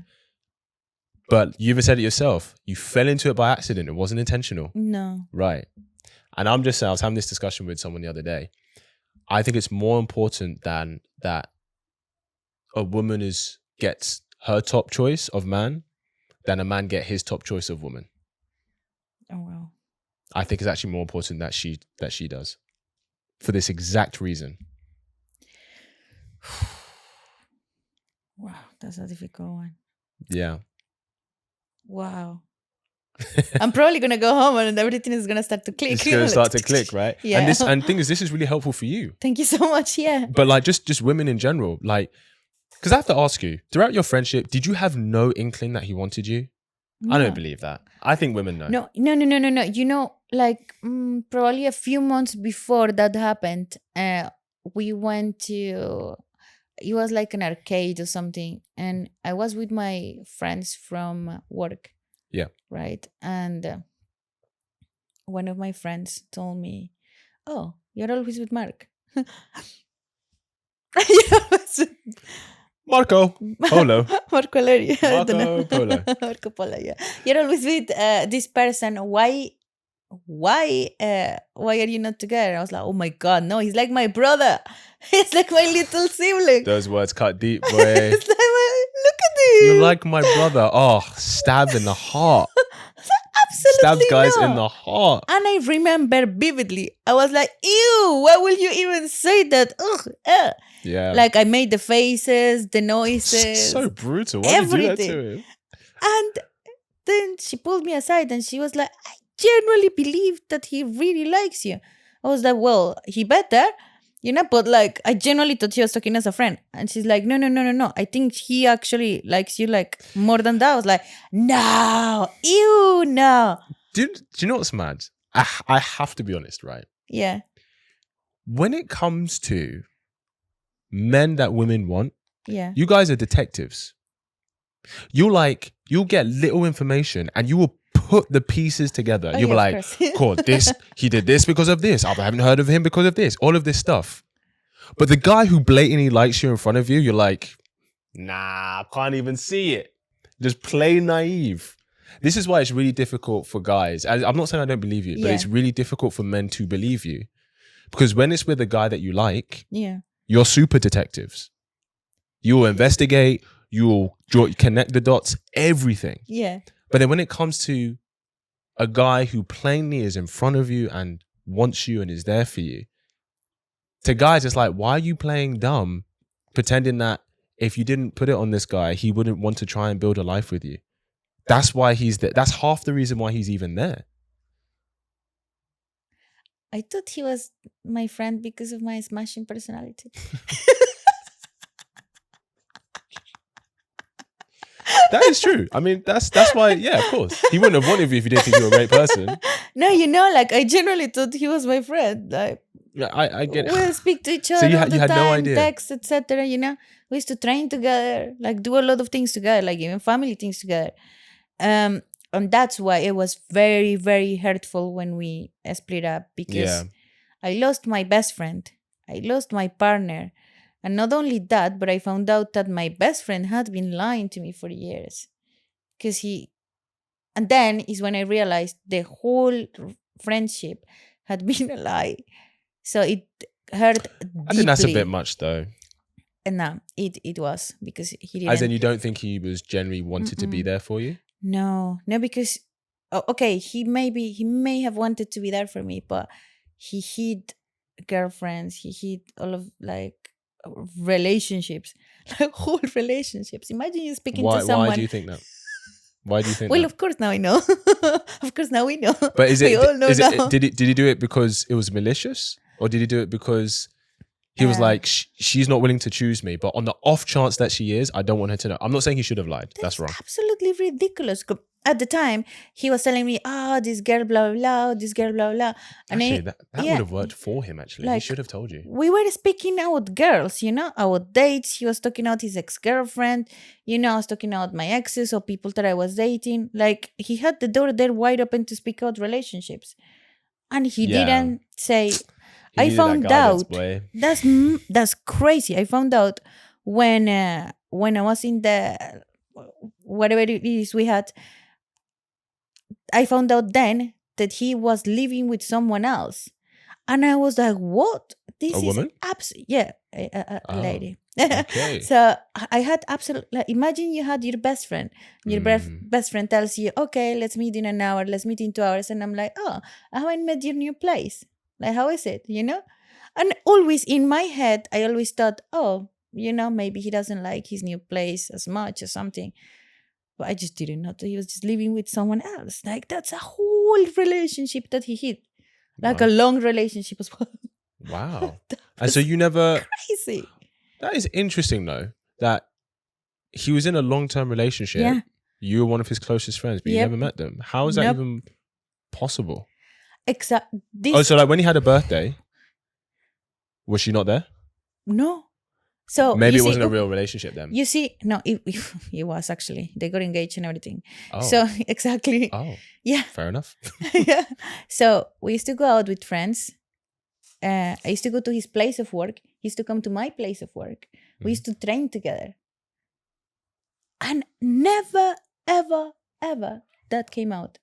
But you even said it yourself. You fell into it by accident. It wasn't intentional.
No.
Right. And I'm just saying, I was having this discussion with someone the other day. I think it's more important than that a woman gets her top choice of man than a man get his top choice of woman.
Oh, wow.
I think it's actually more important that she does, for this exact reason.
Wow, that's a difficult one.
Yeah.
Wow. I'm probably gonna go home and everything is gonna start to click.
It's gonna start to click, right?
Yeah.
And thing is, this is really helpful for you.
Thank you so much. Yeah.
But like just women in general, like, because I have to ask you, throughout your friendship, did you have no inkling that he wanted you? No. I don't believe that. I think women know.
No. You know, like probably a few months before that happened, we went to. It was like an arcade or something, and I was with my friends from work.
Yeah.
Right. And one of my friends told me, "Oh, you're always with Mark."
Marco Polo.
Marco Leria. I don't know.
Marco Polo.
Marco Polo, yeah. You're always with this person. Why are you not together? I was like, oh my god, no, he's like my brother. He's like my little sibling.
Those words cut deep, boy.
It's like, look at him.
You're like my brother. Oh, stabbed in the heart.
Absolutely
Stabbed guys
not.
in the heart.
And I remember vividly. I was like, ew, why will you even say that? Ugh,
Yeah.
Like I made the faces, the noises.
So brutal. Why did you do that to him?
And then she pulled me aside and she was like, I genuinely believe that he really likes you. I was like, well, he better, but like I genuinely thought he was talking as a friend. And she's like, no. I think he actually likes you like more than that. I was like, no, ew, no.
Do you know what's mad? I have to be honest, right?
Yeah.
When it comes to men that women want,
Yeah.
you guys are detectives. You'll get little information and you will put the pieces together. You'll be like, cool, he did this because of this. I haven't heard of him because of this. All of this stuff. But the guy who blatantly likes you in front of you, you're like, nah, I can't even see it. Just plain naive. This is why it's really difficult for guys. I'm not saying I don't believe you, but it's really difficult for men to believe you. Because when it's with a guy that you like, you're super detectives. You will investigate, you'll connect the dots, everything.
Yeah.
But then when it comes to a guy who plainly is in front of you and wants you and is there for you, to guys, it's like, why are you playing dumb, pretending that if you didn't put it on this guy, he wouldn't want to try and build a life with you? That's why he's there. That's half the reason why he's even there.
I thought he was my friend because of my smashing personality.
That is true. I mean, that's why, yeah, of course. He wouldn't have wanted you if he didn't think you were a great person.
No, like I generally thought he was my friend. Like,
yeah, I get it.
We'll speak to each other
So you
all the
had
time,
no idea.
text, etc. We used to train together, like do a lot of things together, like even family things together. And that's why it was very, very hurtful when we split up, because I lost my best friend. I lost my partner. And not only that, but I found out that my best friend had been lying to me for years. And then is when I realized the whole friendship had been a lie. So it hurt deeply.
I think that's a bit much though.
And no, it was, because he didn't.
As in, you don't think he was genuinely wanted to be there for you?
No, because okay, he may have wanted to be there for me, but he hid girlfriends, he hid all of like relationships, like whole relationships. Imagine you speaking to someone.
Why do you think that? Why do you think
well,
that?
of course now I know. Of course now we know.
But is it?
We all know now.
Did he do it because it was malicious, or did he do it because he was like, she's not willing to choose me, but on the off chance that she is, I don't want her to know. I'm not saying he should have lied. That's wrong.
Absolutely ridiculous. At the time, he was telling me, this girl, blah, blah, blah, this girl, blah, blah. And
actually, that would have worked for him, actually. Like, he should have told you.
We were speaking out girls, our dates. He was talking out his ex-girlfriend. I was talking out my exes or people that I was dating. Like, he had the door there wide open to speak out relationships. And he didn't say... I found out that's crazy. I found out when I was in the whatever it is we had. I found out then that he was living with someone else, and I was like, "What? This
a woman?
A lady."
Okay.
So I had absolutely. Imagine you had your best friend. Your best friend tells you, "Okay, let's meet in an hour. Let's meet in 2 hours," and I'm like, "Oh, I haven't met your new place. Like, how is it? And always in my head, I always thought, oh, maybe he doesn't like his new place as much or something. But I just didn't know that he was just living with someone else. Like, that's a whole relationship that he hid. Like a long relationship as well.
Wow. And so you never...
Crazy.
That is interesting, though, that he was in a long-term relationship.
Yeah.
You were one of his closest friends, but you never met them. How is that even possible? So like when he had a birthday, was she not there?
No. So
maybe it wasn't a real relationship then.
You see, no, it was actually. They got engaged and everything.
Oh.
So exactly.
Oh.
Yeah.
Fair enough.
Yeah. So we used to go out with friends. I used to go to his place of work. He used to come to my place of work. We used to train together. And never, ever, ever that came out.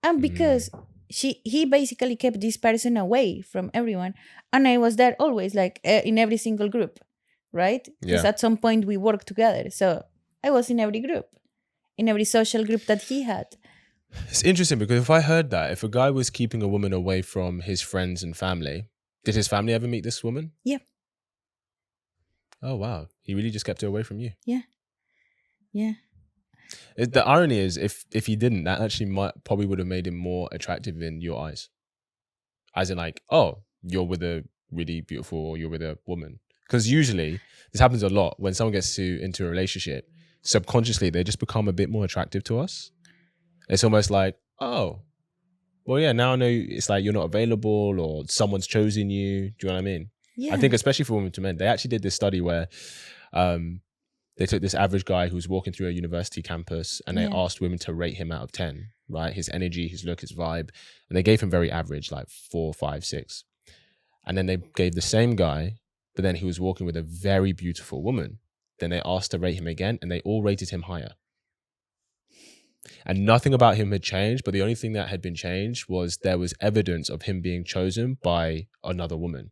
And because he basically kept this person away from everyone, and I was there always, like in every single group, right? Because
Yeah.
at some point we worked together, so I was in every group, in every social group that he had.
It's interesting because if I heard that, if a guy was keeping a woman away from his friends and family, did his family ever meet this woman?
Yeah.
Oh, wow. He really just kept her away from you.
Yeah. Yeah.
The irony is, if he didn't, that actually probably would have made him more attractive in your eyes. As in, like, oh, you're with a really beautiful, or you're with a woman. Because usually this happens a lot when someone gets into a relationship. Subconsciously, they just become a bit more attractive to us. It's almost like, oh, well, yeah, now I know it's like you're not available or someone's chosen you. Do you know what I mean?
Yeah.
I think especially for women to men, they actually did this study where they took this average guy who's walking through a university campus and they asked women to rate him out of 10, right? His energy, his look, his vibe. And they gave him very average, like 4, 5, 6. And then they gave the same guy, but then he was walking with a very beautiful woman. Then they asked to rate him again and they all rated him higher. And nothing about him had changed, but the only thing that had been changed was there was evidence of him being chosen by another woman.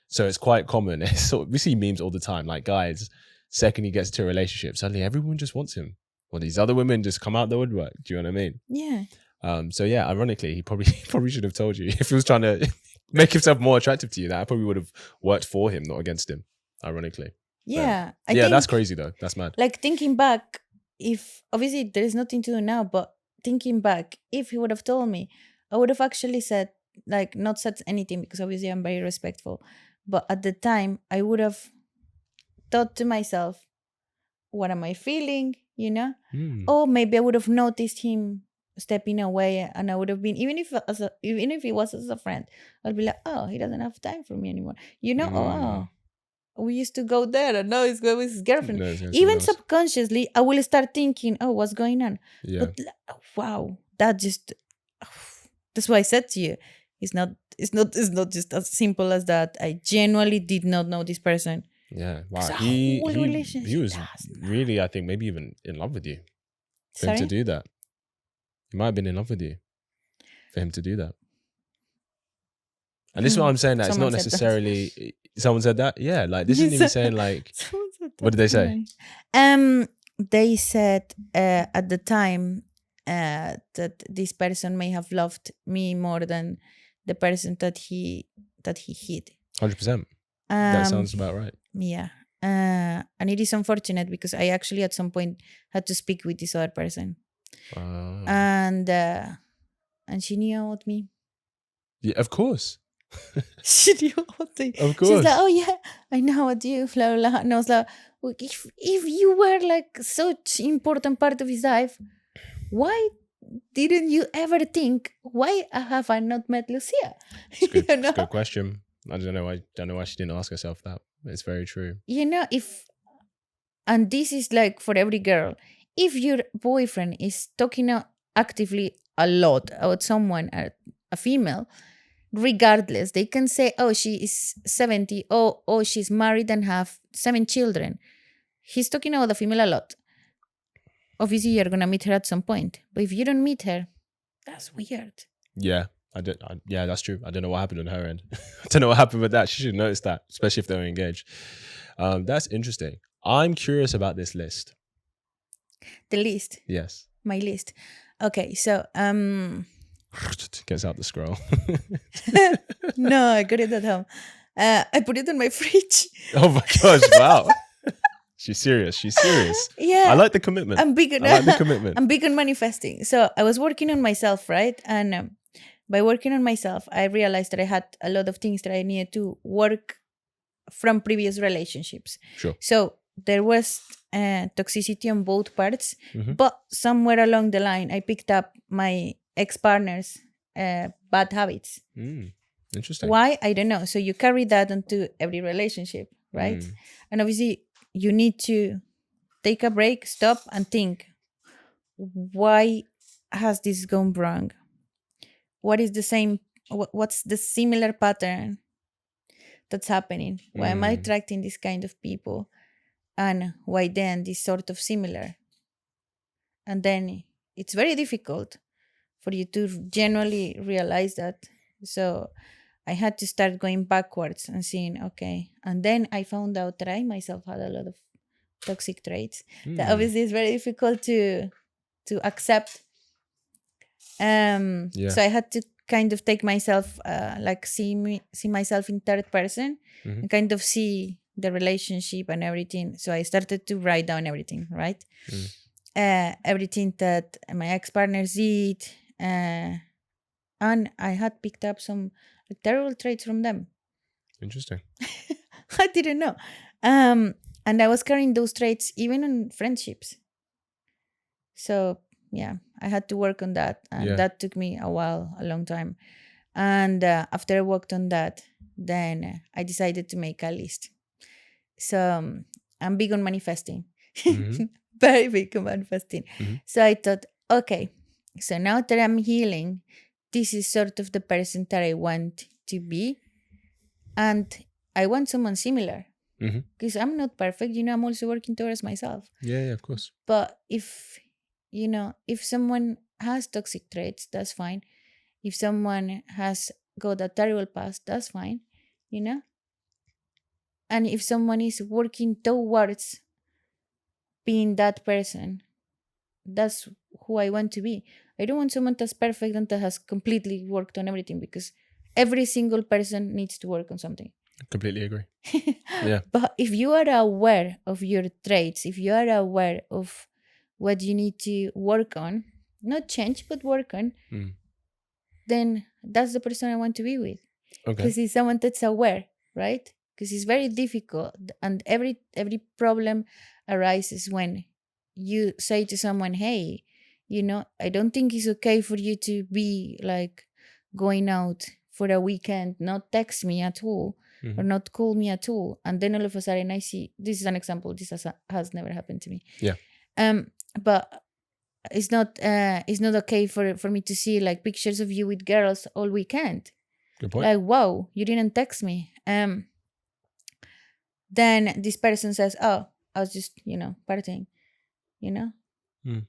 So it's quite common. We see memes all the time, like guys, second he gets to a relationship, suddenly everyone just wants him. Well, these other women just come out the woodwork. Do you know what I mean?
Yeah.
So yeah, ironically, he probably should have told you if he was trying to make himself more attractive to you. That probably would have worked for him, not against him. Ironically.
Yeah.
But, yeah, that's crazy though. That's mad.
Like thinking back, if obviously there is nothing to do now, but thinking back, if he would have told me, I would have actually said, like, not said anything because obviously I'm very respectful. But at the time, I would have thought to myself, what am I feeling? You know? Or maybe I would have noticed him stepping away and I would have been, even if he was as a friend, I'd be like, oh, he doesn't have time for me anymore. You know? Oh, we used to go there and now he's going with his girlfriend.
No,
Even subconsciously, I will start thinking, oh, what's going on?
Yeah.
But wow, that's why I said to you, it's not just as simple as that. I genuinely did not know this person.
Yeah, wow.
He
was really, I think, maybe even in love with you for him to do that. He might have been in love with you for him to do that. And this is what I'm saying, that it's not necessarily someone said that. Yeah, like this isn't even saying like. What did they say?
They said at the time that this person may have loved me more than the person that he hid.
100%. That sounds about right.
Yeah. And it is unfortunate because I actually at some point had to speak with this other person. And she knew about me.
Yeah, of course.
She knew about me.
Of course.
She's like, oh yeah, I know about you, blah, blah, blah. And I was like, well, if you were like such important part of his life, why didn't you ever think, why have I not met Lucia?
It's a good question. I don't know why she didn't ask herself that. It's very true.
You know, and this is like for every girl, if your boyfriend is talking actively a lot about someone, a female, regardless, they can say, oh, she is 70, oh, she's married and have 7 children. He's talking about the female a lot. Obviously, you're going to meet her at some point. But if you don't meet her, that's weird.
Yeah. Yeah, that's true. I don't know what happened on her end. I don't know what happened with that. She should notice that, especially if they're engaged. That's interesting. I'm curious about this list.
The list?
Yes.
My list. Okay, so
gets out the scroll.
No, I got it at home. I put it in my fridge.
Oh my gosh! Wow. She's serious.
Yeah.
I like the commitment. I like the commitment.
I'm big on manifesting. So I was working on myself, right? And by working on myself, I realized that I had a lot of things that I needed to work from previous relationships.
Sure.
So there was toxicity on both parts, but somewhere along the line, I picked up my ex-partner's bad habits.
Interesting.
Why? I don't know. So you carry that into every relationship, right? And obviously, you need to take a break, stop, and think, why has this gone wrong? What is the same? What's the similar pattern that's happening? Why am I attracting this kind of people? And why then this sort of similar? And then it's very difficult for you to genuinely realize that. So I had to start going backwards and seeing, okay. And then I found out that I myself had a lot of toxic traits that obviously is very difficult to accept. So I had to kind of take myself, like see myself in third person and kind of see the relationship and everything. So I started to write down everything, right? Everything that my ex-partners did, and I had picked up some terrible traits from them.
Interesting.
I didn't know. And I was carrying those traits even in friendships. So yeah, I had to work on that, and that took me a while, a long time. And after I worked on that, then I decided to make a list. So I'm big on manifesting, very big on manifesting. So I thought, okay, so now that I'm healing, this is sort of the person that I want to be, and I want someone similar. Because I'm not perfect, I'm also working towards myself.
Yeah, of course.
But if someone has toxic traits, that's fine. If someone has got a terrible past, that's fine, and if someone is working towards being that person, that's who I want to be. I don't want someone that's perfect and that has completely worked on everything, because every single person needs to work on something.
Completely agree. Yeah.
But if you are aware of your traits, if you are aware of what you need to work on, not change, but work on, then that's the person I want to be with. Because he's someone that's aware, right? Because it's very difficult, and every problem arises when you say to someone, hey, I don't think it's okay for you to be like going out for a weekend, not text me at all, or not call me at all. And then all of a sudden I see, this is an example, this has never happened to me.
Yeah.
But it's not okay for me to see like pictures of you with girls all weekend.
Good point.
Like, wow, you didn't text me. Then this person says, oh, I was just, partying,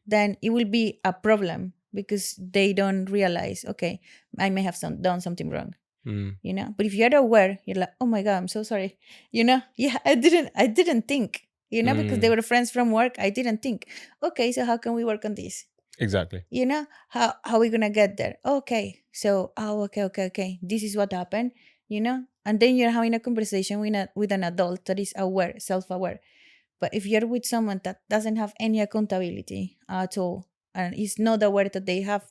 then it will be a problem, because they don't realize, okay, I may have done something wrong. But if you're aware, you're like, oh my God, I'm so sorry. Yeah, I didn't think, because they were friends from work. I didn't think, okay, so how can we work on this?
Exactly.
How are we gonna get there? Okay, so okay, this is what happened, and then you're having a conversation with an adult that is aware, self-aware. But if you're with someone that doesn't have any accountability at all, and is not aware that they have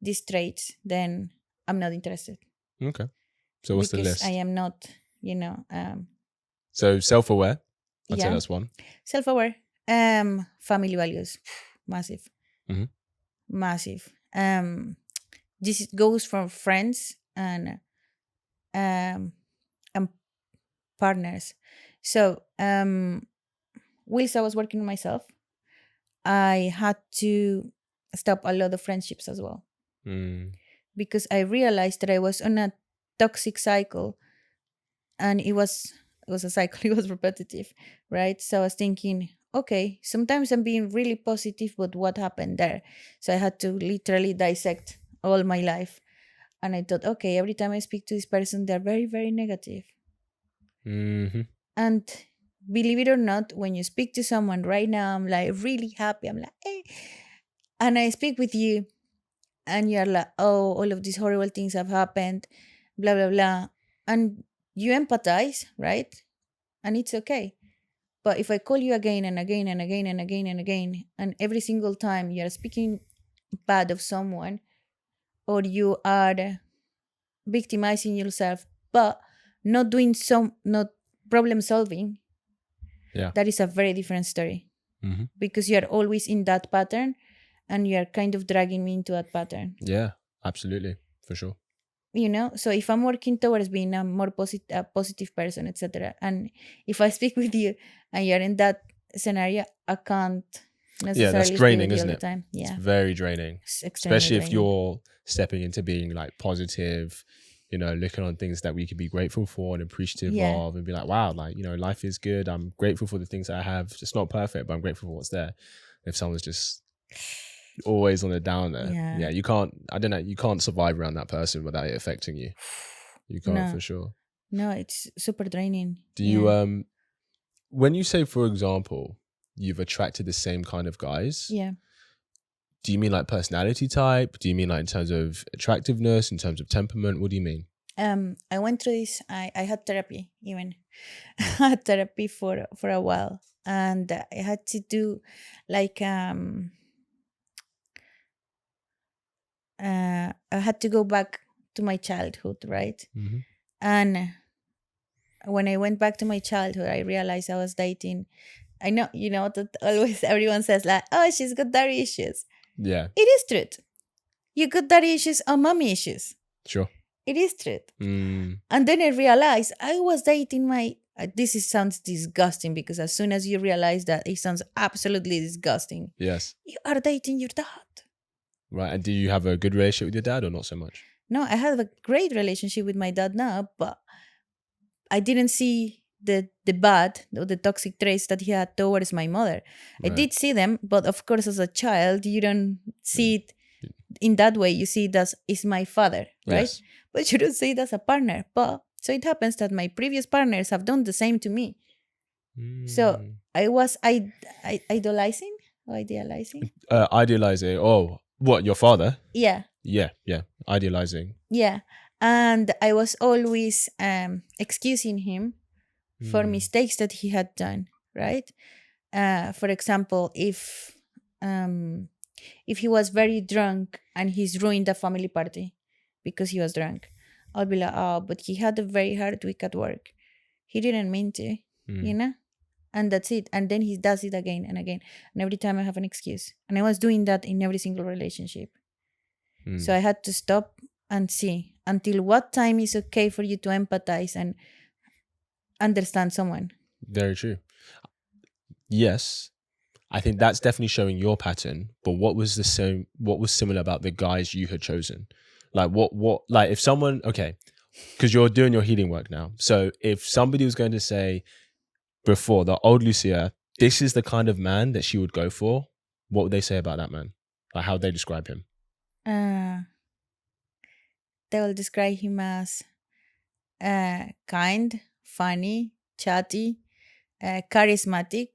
these traits, then I'm not interested.
Okay. So what's the list?
I am not,
So self-aware. I'd say that's one.
Self-aware. Family values. Massive. Massive. This goes from friends and partners. So whilst I was working on myself, I had to stop a lot of friendships as well. Because I realized that I was on a toxic cycle, and it was a cycle. It was repetitive, right? So I was thinking, okay, sometimes I'm being really positive, but what happened there? So I had to literally dissect all my life, and I thought, okay, every time I speak to this person, they're very, very negative. And believe it or not, when you speak to someone right now, I'm like really happy. I'm like, hey, and I speak with you, and you're like, oh, all of these horrible things have happened, blah blah blah, and you empathize, right? And it's okay. But if I call you again and again and again and again and again, and every single time you're speaking bad of someone, or you are victimizing yourself, but not problem solving, that is a very different story. Because you're always in that pattern, and you're kind of dragging me into that pattern.
Yeah, absolutely, for sure.
So if I'm working towards being a more positive person, etc., and if I speak with you and you're in that scenario, I can't necessarily
that's draining,
speak with you
isn't
all
it?
the time. Yeah,
it's very draining, especially if you're stepping into being like positive, looking on things that we can be grateful for and appreciative of, and be like, wow, like, life is good. I'm grateful for the things that I have. It's not perfect, but I'm grateful for what's there. If someone's just always on the downer.
Yeah.
Yeah, you can't. I don't know. You can't survive around that person without it affecting you. You can't for
No,
sure.
no, it's super draining.
Do
Yeah.
you when you say, for example, you've attracted the same kind of guys?
Yeah.
Do you mean like personality type? Do you mean like in terms of attractiveness, in terms of temperament? What do you mean?
I went through this. I had therapy even. I had therapy for a while, and I had to do like I had to go back to my childhood, right?
Mm-hmm.
And when I went back to my childhood, I realized I was dating. I know, that always everyone says like, "Oh, she's got daddy issues."
Yeah,
It is truth. You got daddy issues or mommy issues.
sure.
It is truth.
Mm,
And then I realized I was dating my. Sounds disgusting because as soon as you realize that, it sounds absolutely disgusting.
yes.
You are dating your dad.
Right. And do you have a good relationship with your dad or not so much?
No, I have a great relationship with my dad now, but I didn't see the bad or the toxic traits that he had towards my mother. I
Right.
did see them, but of course, as a child, you don't see
Mm.
it in that way. You see it as is my father, right?
Yes.
But you don't see it as a partner. But so it happens that my previous partners have done the same to me. So
Mm.
I was idolizing or idealizing.
Idealizing. Oh, what, your father?
Yeah,
Yeah, yeah. Idealizing.
yeah. And I was always excusing him for
Mm.
mistakes that he had done, right? For example, if he was very drunk and he's ruined the family party because he was drunk, I'll be like, oh, but he had a very hard week at work. He didn't mean to, you
Mm.
know? And that's it. And then he does it again and again. And every time I have an excuse. And I was doing that in every single relationship.
Mm.
So I had to stop and see until what time is okay for you to empathize and understand someone.
Very true. Yes. I think that's definitely showing your pattern. But what was the same? What was similar about the guys you had chosen? Like what? Like if someone, okay, because you're doing your healing work now. So if somebody was going to say before the old Lucia, this is the kind of man that she would go for, what would they say about that man? Like how would they describe him?
They will describe him as kind, funny, chatty, charismatic,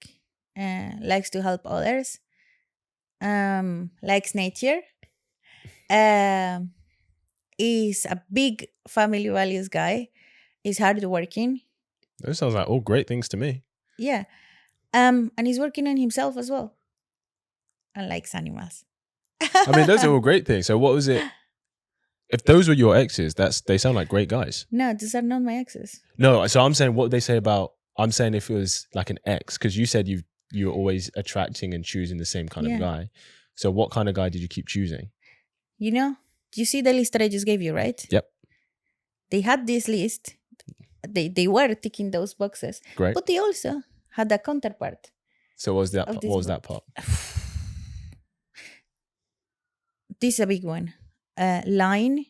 likes to help others, likes nature, um, is a big family values guy, is hardworking.
Those sounds like all great things to me.
Yeah. And he's working on himself as well. And likes animals.
I mean, those are all great things. So what was it? If those were your exes, they sound like great guys.
No, these are not my exes.
No, so I'm saying what would they say about, I'm saying if it was like an ex, because you said you're always attracting and choosing the same kind
Yeah.
of guy. So what kind of guy did you keep choosing?
You see the list that I just gave you, right?
Yep.
They had this list. They were ticking those boxes.
Great.
But they also had a counterpart.
So what was that?
Of
What
this
was
book.
that part?
This is a big one. Lying,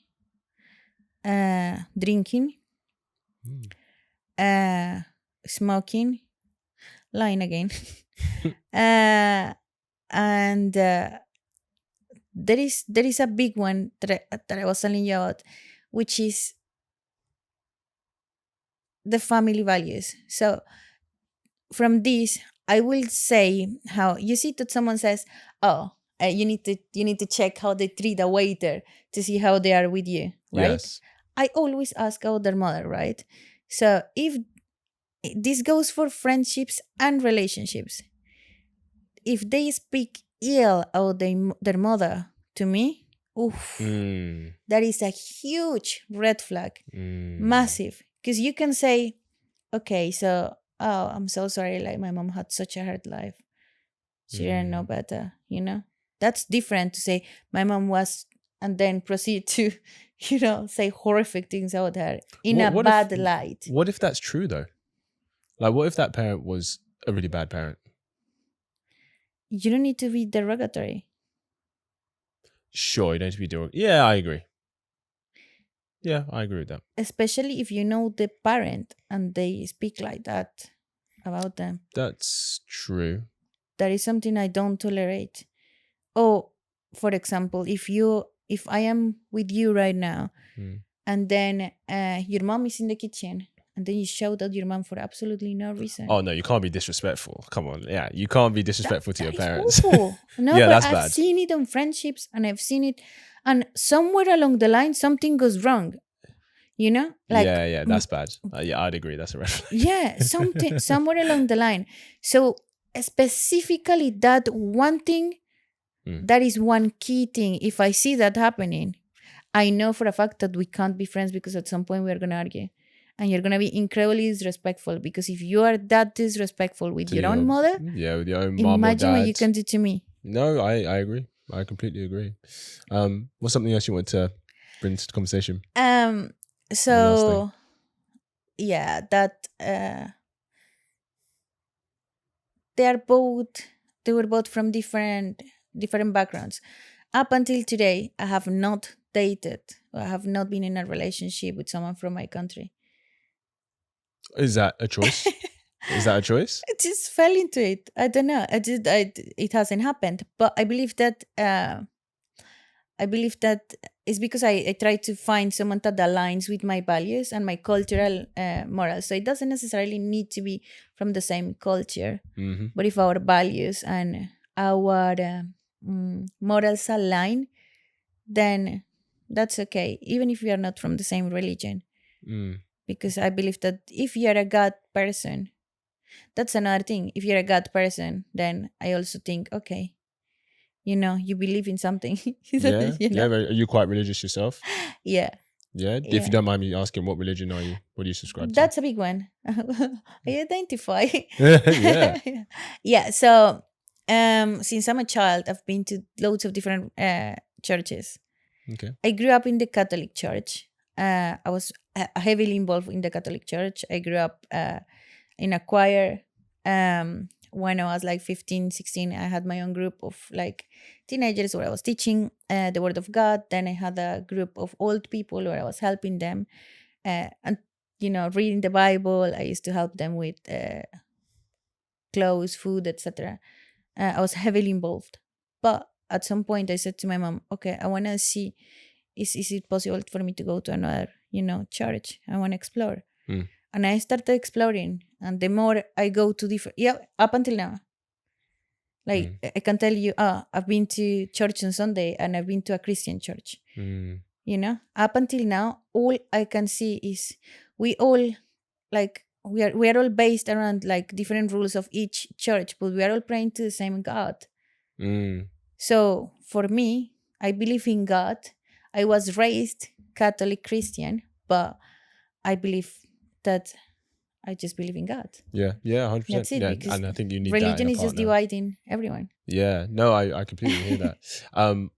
drinking, smoking, lying again. And there is a big one that I was telling you about, which is the family values. So from this, I will say how you see that someone says, "Oh, you need to check how they treat a waiter to see how they are with you," right?
Yes.
I always ask about their mother, right? So if this goes for friendships and relationships, if they speak ill about their mother to me, oof, that is a huge red flag, massive. Because you can say, okay, so, oh, I'm so sorry, like my mom had such a hard life. She didn't know better, That's different to say my mom was, and then proceed to, say horrific things about her in a bad light.
What if that's true though? Like what if that parent was a really bad parent?
You don't need to be derogatory.
Sure, you don't need to be doing. Yeah, I agree. Yeah, I agree with that.
Especially if you know the parent and they speak like that about them.
That's true.
That is something I don't tolerate. Oh, for example, if I am with you right now, and then your mom is in the kitchen, and then you shout at your mom for absolutely no reason.
Oh no, you can't be disrespectful. Come on, yeah, you can't be disrespectful to your
That is
parents.
awful. No,
Yeah,
but
that's
I've
bad.
seen it on friendships, and I've seen it, and somewhere along the line, something goes wrong. You know, like
Yeah, that's bad. Yeah, I'd agree. That's a red flag.
yeah, something somewhere along the line. So specifically, that one thing, that is one key thing. If I see that happening, I know for a fact that we can't be friends, because at some point we are gonna argue. And you're gonna be incredibly disrespectful, because if you are that disrespectful with
To
your own mother,
yeah, with your own mom or
imagine what
dad.
you can do to me.
No, I agree. I completely agree. What's something else you want to bring to the conversation? One last thing.
So yeah, that they were both from different backgrounds. Up until today, I have not dated, or I have not been in a relationship with someone from my country.
Is that a choice? Is that a choice?
I just fell into it. I don't know. It hasn't happened. But I believe that it's because I try to find someone that aligns with my values and my cultural morals. So it doesn't necessarily need to be from the same culture.
Mm-hmm.
But if our values and our morals align, then that's okay, even if we are not from the same religion. Because I believe that if you're a God person, that's another thing. If you're a God person, then I also think, okay, you believe in something.
Yeah,
you know?
Are you quite religious yourself?
Yeah.
Yeah. If you don't mind me asking, what religion are you? What do you subscribe to?
That's a big one. I identify.
Yeah.
Yeah. So, since I'm a child, I've been to loads of different churches.
Okay.
I grew up in the Catholic Church. I was heavily involved in the Catholic Church. I grew up in a choir. When I was like 15, 16, I had my own group of like teenagers where I was teaching the Word of God. Then I had a group of old people where I was helping them. And, reading the Bible. I used to help them with clothes, food, etc. I was heavily involved. But at some point, I said to my mom, okay, I want to see, is it possible for me to go to another, church? I want to explore. And I started exploring. And the more I go to different, up until now. Like, I can tell you, I've been to church on Sunday and I've been to a Christian church. Up until now, all I can see is we all, like, we are all based around like different rules of each church, but we are all praying to the same God. So for me, I believe in God. I was raised Catholic Christian, but I believe that I just believe in God.
Yeah, 100%.
That's it,
yeah,
because
and I think you need
religion
that in a
is just
partner.
dividing everyone.
Yeah, no, I completely hear that.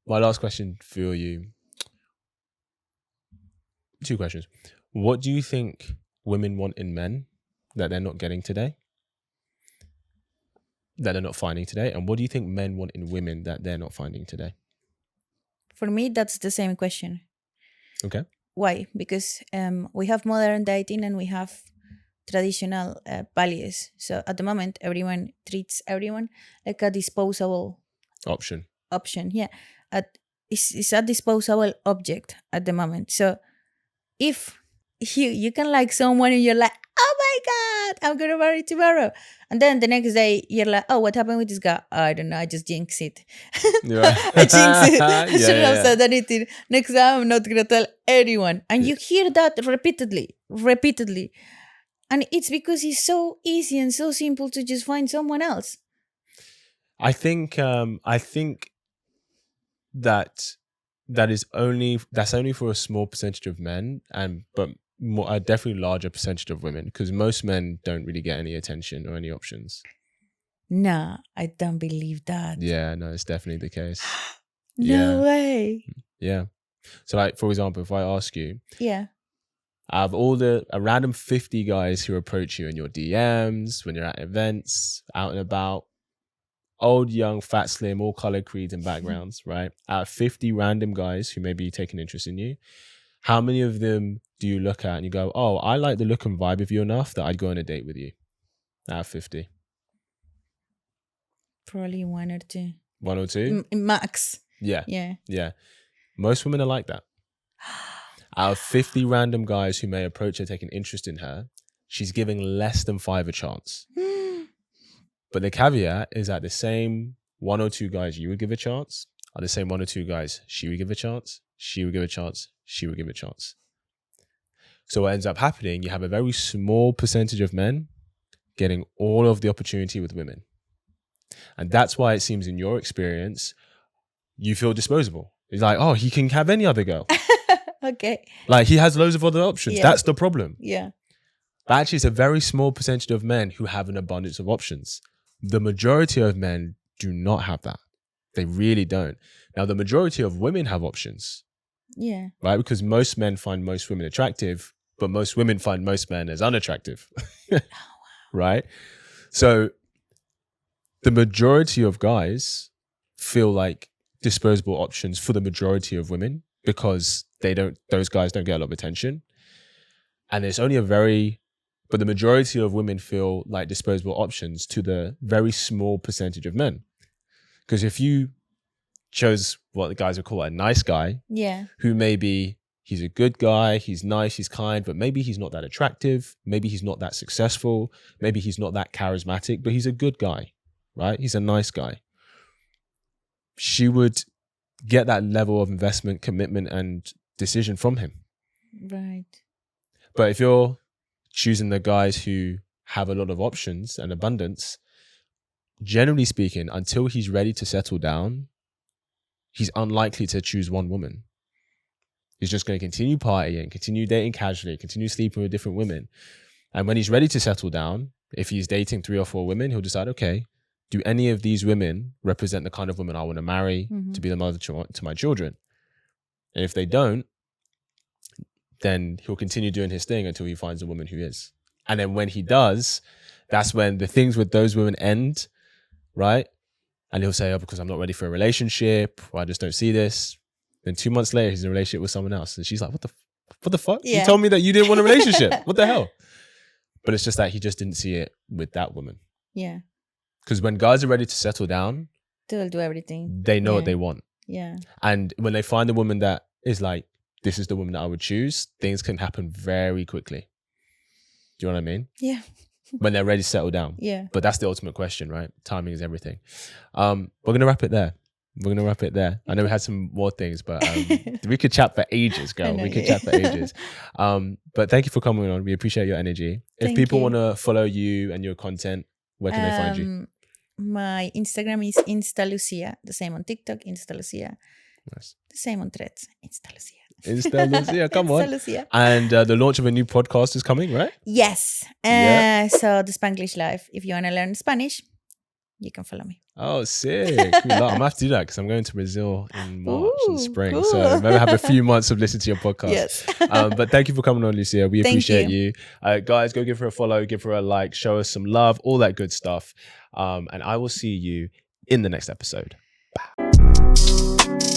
My last question for you. 2 questions. What do you think women want in men that they're not getting today? That they're not finding today? And what do you think men want in women that they're not finding today?
For me, that's the same question.
Okay.
Why? Because we have modern dating and we have traditional values. So at the moment, everyone treats everyone like a disposable
Option.
Yeah. It's a disposable object at the moment. So if you can like someone and you're like, oh my God, I'm gonna marry tomorrow. And then the next day you're like, oh, what happened with this guy? I don't know, I just jinxed it. I jinxed it. I shouldn't have said anything. Next time I'm not gonna tell anyone. And you hear that repeatedly. And it's because it's so easy and so simple to just find someone else.
I think that's only for a small percentage of men, but a definitely larger percentage of women, because most men don't really get any attention or any options.
Nah, I don't believe that.
Yeah, no, it's definitely the case.
No way.
Yeah. So, like, for example, if I ask you,
yeah,
out of all a random 50 guys who approach you in your DMs, when you're at events, out and about, old, young, fat, slim, all color, creeds, and backgrounds, right? Out of 50 random guys who may be taking interest in you, how many of them do you look at and you go, oh, I like the look and vibe of you enough that I'd go on a date with you? Out of 50.
Probably 1 or 2.
1 or 2?
Max.
Yeah.
Yeah.
Yeah. Most women are like that. Out of 50 random guys who may approach her taking interest in her, she's giving less than 5 a chance. But the caveat is that the same 1 or 2 guys you would give a chance are the same 1 or 2 guys she would give a chance, she would give a chance, she would give a chance. So what ends up happening, you have a very small percentage of men getting all of the opportunity with women. And that's why it seems in your experience, you feel disposable. It's like, oh, he can have any other girl.
Okay.
Like he has loads of other options.
Yeah.
That's the problem.
Yeah.
But actually, it's a very small percentage of men who have an abundance of options. The majority of men do not have that. They really don't. Now, the majority of women have options,
Yeah.
right? Because most men find most women attractive, but most women find most men as unattractive, right? So the majority of guys feel like disposable options for the majority of women because those guys don't get a lot of attention. And it's only but the majority of women feel like disposable options to the very small percentage of men. Because if you chose what the guys would call a nice guy,
Yeah.
who maybe he's a good guy, he's nice, he's kind, but maybe he's not that attractive, maybe he's not that successful, maybe he's not that charismatic, but he's a good guy, right? He's a nice guy. She would get that level of investment, commitment, and decision from him.
Right.
But if you're choosing the guys who have a lot of options and abundance, generally speaking, until he's ready to settle down, he's unlikely to choose one woman. He's just going to continue partying, continue dating casually, continue sleeping with different women. And when he's ready to settle down, if he's dating 3 or 4 women, he'll decide, okay, do any of these women represent the kind of woman I want to marry to be the mother to my children? And if they don't, then he'll continue doing his thing until he finds a woman who is. And then when he does, that's when the things with those women end, right? And he'll say, oh, because I'm not ready for a relationship, or I just don't see this. Then 2 months later, he's in a relationship with someone else. And she's like, what the fuck?
Yeah.
You told me that you didn't want a relationship. What the hell? But it's just that he just didn't see it with that woman.
Yeah.
Because when guys are ready to settle down,
They'll do everything.
they know what they want.
Yeah.
And when they find a woman that is like, this is the woman that I would choose, things can happen very quickly. Do you know what I mean?
Yeah.
When they're ready to settle down.
Yeah.
But that's the ultimate question, right? Timing is everything. We're going to wrap it there. I know we had some more things, but we could chat for ages, girl. We could chat for ages. But thank you for coming on. We appreciate your energy. If people want to follow you and your content, where can they find you?
My Instagram is Lucia. The same on TikTok, Lucia.
Nice.
The same on Threads, Lucia.
Lucia, come on.
Lucia.
And the launch of a new podcast is coming, right?
Yes. So the Spanglish Life. If you want to learn Spanish, you can follow me.
Oh, sick. I'm going to have to do that because I'm going to Brazil in March in spring.
Cool.
So maybe have a few months of listening to your podcast.
Yes.
But thank you for coming on, Lucia. We appreciate you. Guys, go give her a follow, give her a like, show us some love, all that good stuff. And I will see you in the next episode. Bye.